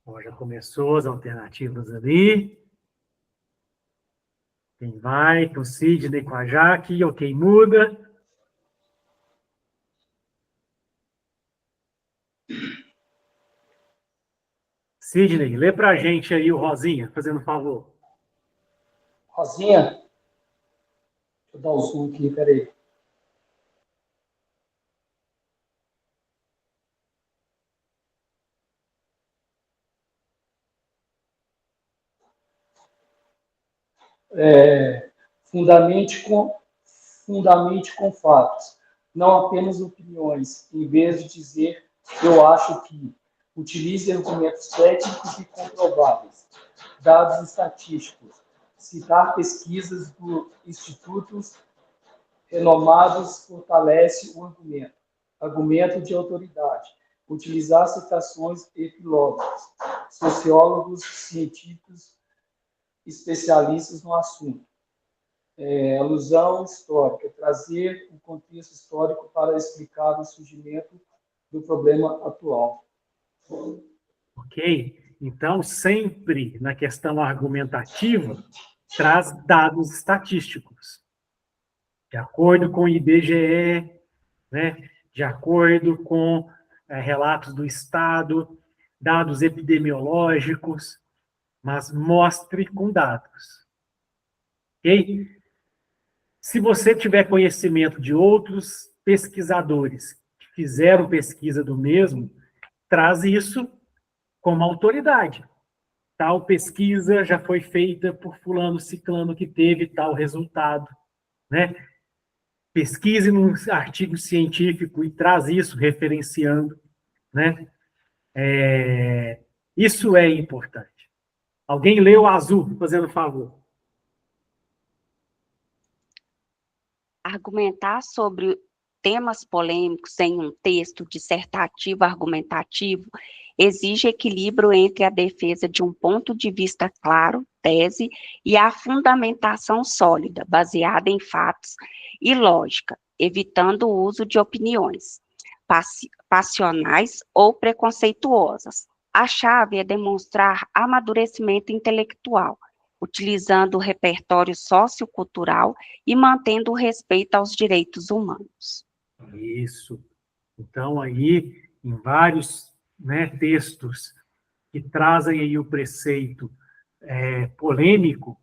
Bom, já começou as alternativas ali. Quem vai? Com o Sidney, com a Jaque. Ok, muda. Sidney, lê pra gente aí o Rosinha, fazendo um favor. Rosinha, deixa eu dar o zoom aqui, peraí. Fundamente com fatos, não apenas opiniões, em vez de dizer eu acho que. Utilize argumentos técnicos e comprováveis, dados estatísticos, citar pesquisas do institutos renomados fortalece o argumento. Argumento de autoridade. Utilizar citações de filósofos, sociólogos, cientistas, especialistas no assunto. Alusão histórica. Trazer o contexto histórico para explicar o surgimento do problema atual. Ok? Então, sempre na questão argumentativa, traz dados estatísticos. De acordo com o IBGE, né? De acordo com relatos do Estado, dados epidemiológicos, mas mostre com dados. Ok? Se você tiver conhecimento de outros pesquisadores que fizeram pesquisa do mesmo, traz isso como autoridade. tal pesquisa já foi feita por fulano, ciclano, que teve tal resultado, né? Pesquise num artigo científico e traz isso, referenciando, né? Isso é importante. Alguém leu Azul, fazendo favor. Argumentar sobre temas polêmicos em um texto dissertativo argumentativo exige equilíbrio entre a defesa de um ponto de vista claro, tese, e a fundamentação sólida, baseada em fatos e lógica, evitando o uso de opiniões passionais ou preconceituosas. A chave é demonstrar amadurecimento intelectual, utilizando o repertório sociocultural e mantendo o respeito aos direitos humanos. Isso. Então, aí, em vários, né, textos que trazem aí o preceito polêmico,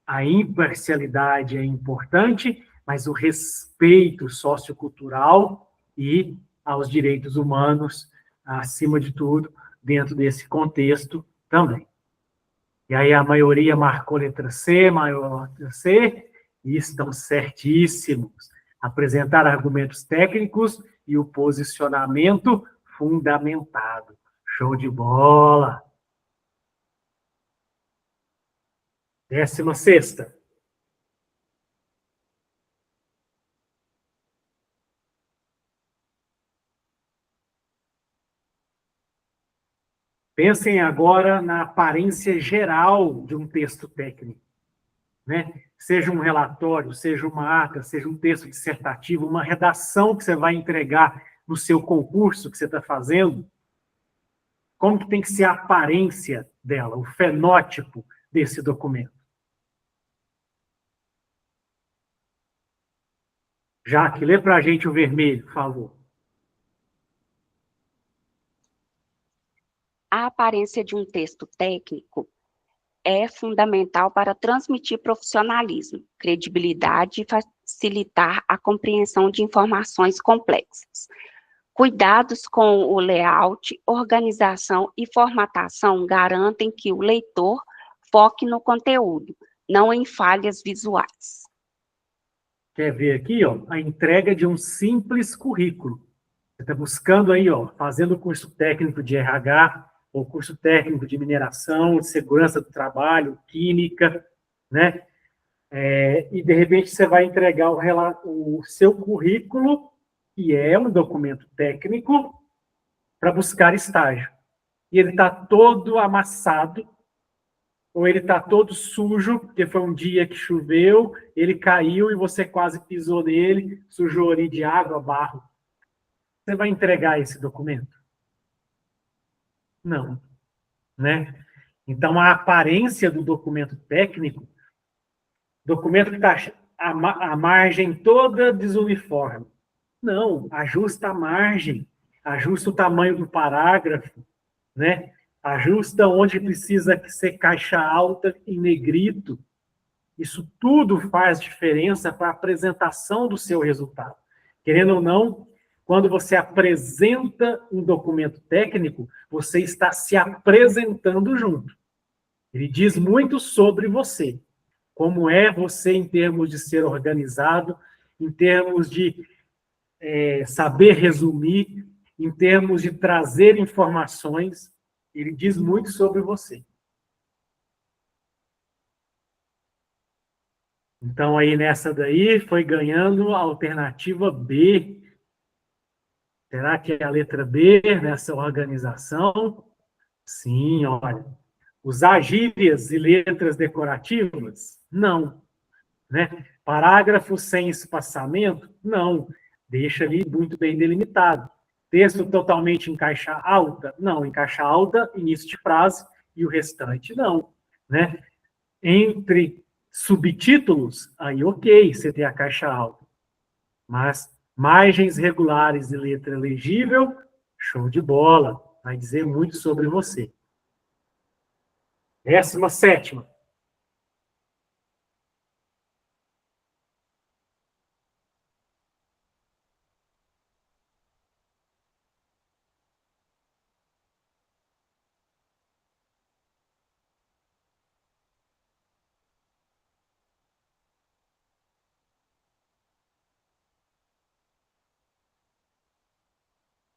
a imparcialidade é importante, mas o respeito sociocultural e aos direitos humanos, acima de tudo, dentro desse contexto também. E aí a maioria marcou letra C, maior letra C, e estão certíssimos. Apresentar argumentos técnicos e o posicionamento fundamentado. Show de bola! 16ª. Pensem agora na aparência geral de um texto técnico, né? Seja um relatório, seja uma ata, seja um texto dissertativo, uma redação que você vai entregar no seu concurso que você está fazendo. Como que tem que ser a aparência dela, o fenótipo desse documento? Jaque, lê para a gente o vermelho, por favor. A aparência de um texto técnico é fundamental para transmitir profissionalismo, credibilidade e facilitar a compreensão de informações complexas. Cuidados com o layout, organização e formatação garantem que o leitor foque no conteúdo, não em falhas visuais. Quer ver aqui, ó, a entrega de um simples currículo. Você está buscando aí, ó, fazendo curso técnico de RH, ou curso técnico de mineração, de segurança do trabalho, química, né? E, de repente, você vai entregar o seu currículo, que é um documento técnico, para buscar estágio. E ele está todo amassado, ou ele está todo sujo, porque foi um dia que choveu, ele caiu e você quase pisou nele, sujou ali de água, barro. Você vai entregar esse documento? Não, né? Então, a aparência do documento técnico, documento que está a margem toda desuniforme. Não, ajusta a margem, ajusta o tamanho do parágrafo, né? Ajusta onde precisa ser caixa alta em negrito. Isso tudo faz diferença para a apresentação do seu resultado. Querendo ou não, quando você apresenta um documento técnico, você está se apresentando junto. Ele diz muito sobre você. Como é você em termos de ser organizado, em termos de saber resumir, em termos de trazer informações, ele diz muito sobre você. Então, aí nessa daí, foi ganhando a alternativa B. Será que é a letra B nessa organização? Sim, olha. Usar gírias e letras decorativas? Não. Né? Parágrafo sem espaçamento? Não. Deixa ali muito bem delimitado. Texto totalmente em caixa alta? Não. Em caixa alta, início de frase, e o restante não. Né? Entre subtítulos, aí ok, você tem a caixa alta. Mas margens regulares e letra legível, show de bola. Vai dizer muito sobre você. 17ª.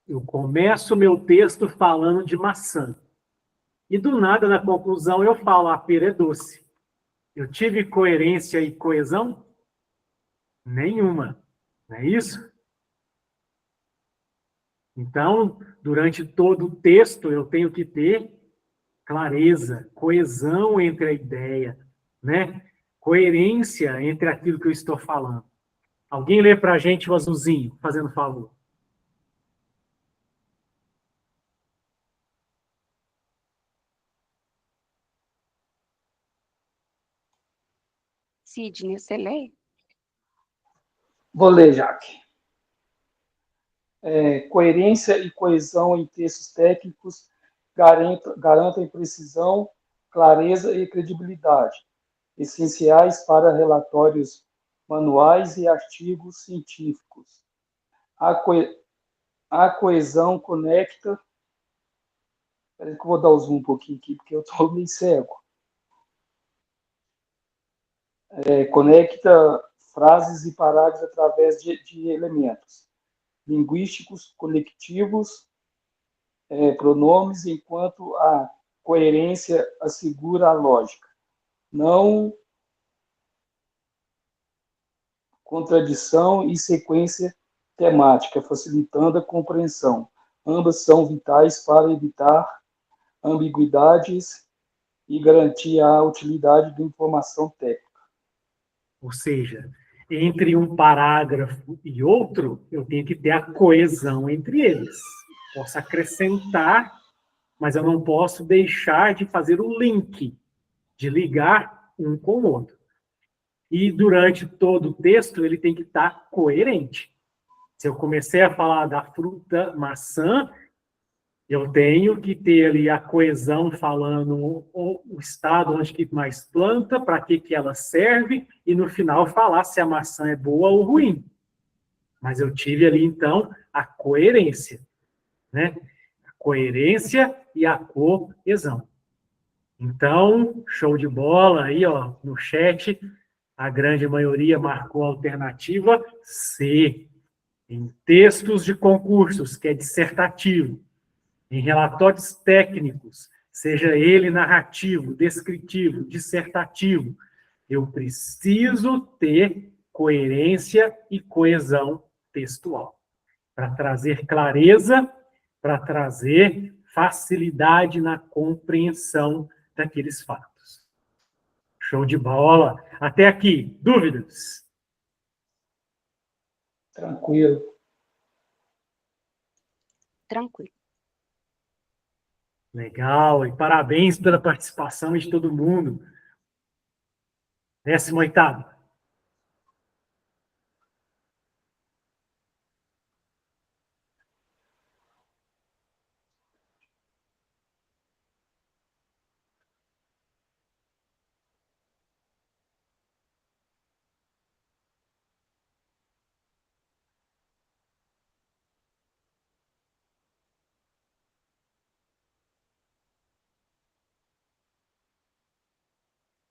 Eu começo o meu texto falando de maçã. E do nada, na conclusão, eu falo, a pera é doce. Eu tive coerência e coesão? Nenhuma. Não é isso? Então, durante todo o texto, eu tenho que ter clareza, coesão entre a ideia, né? Coerência entre aquilo que eu estou falando. Alguém lê para a gente o azulzinho, fazendo favor. Sidney, você lê? Vou ler, Jaque. Coerência e coesão em textos técnicos garantem precisão, clareza e credibilidade, essenciais para relatórios manuais e artigos científicos. A, a coesão conecta. Peraí que eu vou dar o zoom um pouquinho aqui, porque eu estou meio cego. Conecta frases e parágrafos através de elementos linguísticos conectivos, pronomes, enquanto a coerência assegura a lógica, não contradição e sequência temática, facilitando a compreensão. Ambas são vitais para evitar ambiguidades e garantir a utilidade da informação técnica. Ou seja, entre um parágrafo e outro, eu tenho que ter a coesão entre eles. Posso acrescentar, mas eu não posso deixar de fazer o link, de ligar um com o outro. E durante todo o texto, ele tem que estar coerente. Se eu comecei a falar da fruta maçã, eu tenho que ter ali a coesão falando o estado onde que mais planta, para que ela serve, e no final falar se a maçã é boa ou ruim. Mas eu tive ali, então, a coerência, né? A coerência e a coesão. Então, show de bola aí, ó, no chat, a grande maioria marcou a alternativa C. Em textos de concursos, que é dissertativo, em relatórios técnicos, seja ele narrativo, descritivo, dissertativo, eu preciso ter coerência e coesão textual, para trazer clareza, para trazer facilidade na compreensão daqueles fatos. Show de bola. Até aqui, dúvidas? Tranquilo. Tranquilo. Legal, e parabéns pela participação de todo mundo. 18º.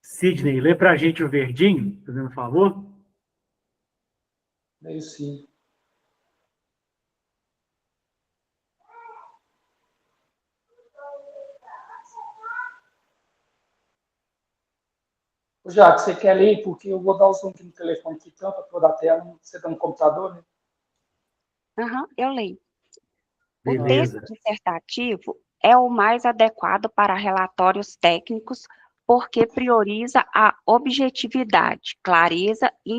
Sidney, lê para a gente o verdinho, fazendo um favor. Meio sim. Já que você quer ler, porque eu vou dar o zoom aqui no telefone que tampa toda a tela, você está no computador, né? Eu leio. O texto Beleza. dissertativo é o mais adequado para relatórios técnicos porque prioriza a objetividade, clareza e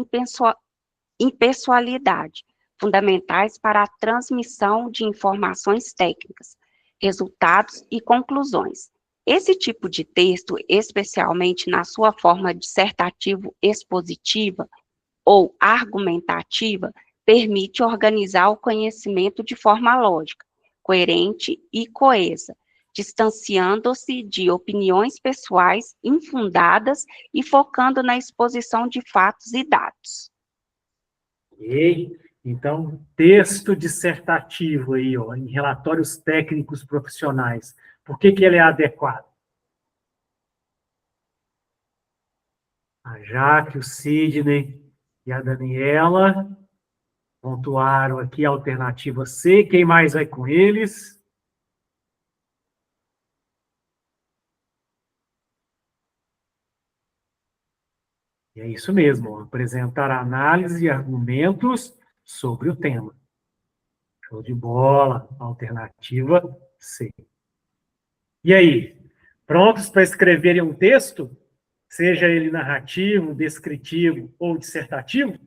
impessoalidade, fundamentais para a transmissão de informações técnicas, resultados e conclusões. Esse tipo de texto, especialmente na sua forma dissertativo-expositiva ou argumentativa, permite organizar o conhecimento de forma lógica, coerente e coesa, distanciando-se de opiniões pessoais infundadas e focando na exposição de fatos e dados. Ok? Então, texto dissertativo aí, ó, em relatórios técnicos profissionais. Por que ele é adequado? A Jaque, o Sidney e a Daniela Pontuaram aqui a alternativa C. Quem mais vai com eles? E é isso mesmo, apresentar análise e argumentos sobre o tema. Show de bola, alternativa C. E aí, prontos para escreverem um texto? Seja ele narrativo, descritivo ou dissertativo?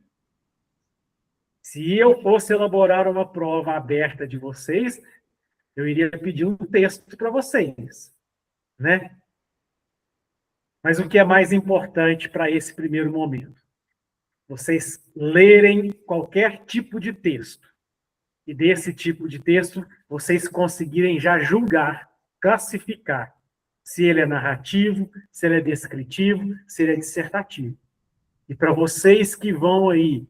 Se eu fosse elaborar uma prova aberta de vocês, eu iria pedir um texto para vocês, né? Mas o que é mais importante para esse primeiro momento? Vocês lerem qualquer tipo de texto. E desse tipo de texto, vocês conseguirem já julgar, classificar se ele é narrativo, se ele é descritivo, se ele é dissertativo. E para vocês que vão aí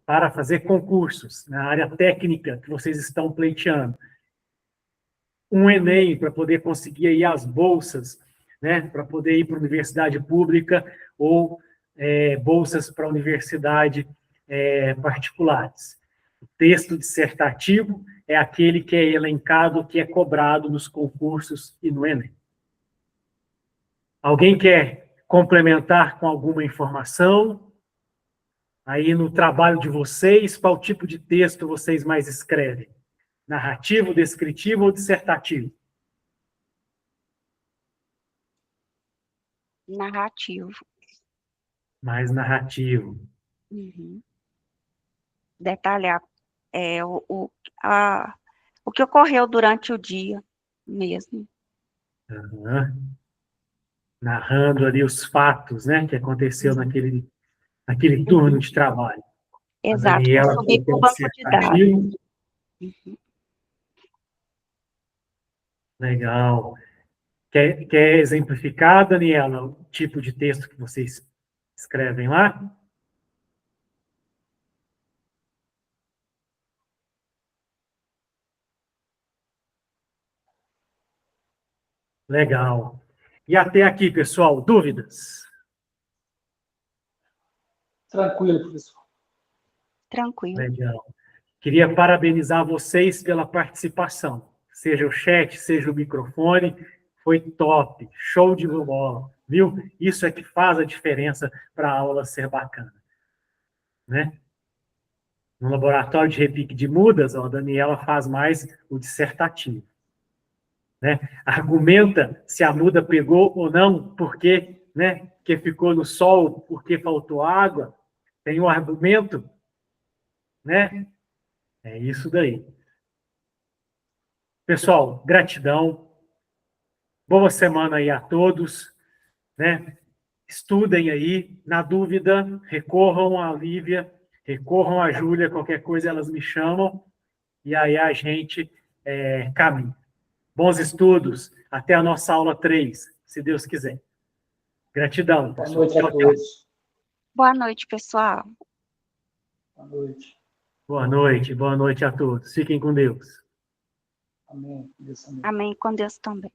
para fazer concursos na área técnica que vocês estão pleiteando, um Enem para poder conseguir aí as bolsas, né, para poder ir para a universidade pública ou bolsas para a universidade particulares. O texto dissertativo é aquele que é elencado, que é cobrado nos concursos e no Enem. Alguém quer complementar com alguma informação? Aí no trabalho de vocês, qual tipo de texto vocês mais escrevem? Narrativo, descritivo ou dissertativo? Narrativo. Mais narrativo. Uhum. Detalhar o que ocorreu durante o dia mesmo. Uhum. Narrando ali os fatos, né, que aconteceu naquele turno de trabalho. Exato. A Daniela Subir para o foi banco de dados. Uhum. Legal. Quer exemplificar, Daniela, o tipo de texto que vocês escrevem lá? Legal. E até aqui, pessoal, dúvidas? Tranquilo, professor. Tranquilo. Legal. Queria parabenizar vocês pela participação. Seja o chat, seja o microfone, foi top, show de bola, viu? Isso é que faz a diferença para a aula ser bacana, né? No laboratório de repique de mudas, a Daniela faz mais o dissertativo, né? Argumenta se a muda pegou ou não, porque, né? Porque ficou no sol, porque faltou água. Tem um argumento, né? É isso daí. Pessoal, gratidão. Boa semana aí a todos, né? Estudem aí. Na dúvida, recorram à Lívia, recorram à Júlia, qualquer coisa elas me chamam, e aí a gente caminha. Bons estudos. Até a nossa aula 3, se Deus quiser. Gratidão, Boa pessoal. noite a todos. Boa noite, pessoal. Boa noite. Boa noite a todos. Fiquem com Deus. Amém. Deus também. Amém. Com Deus também.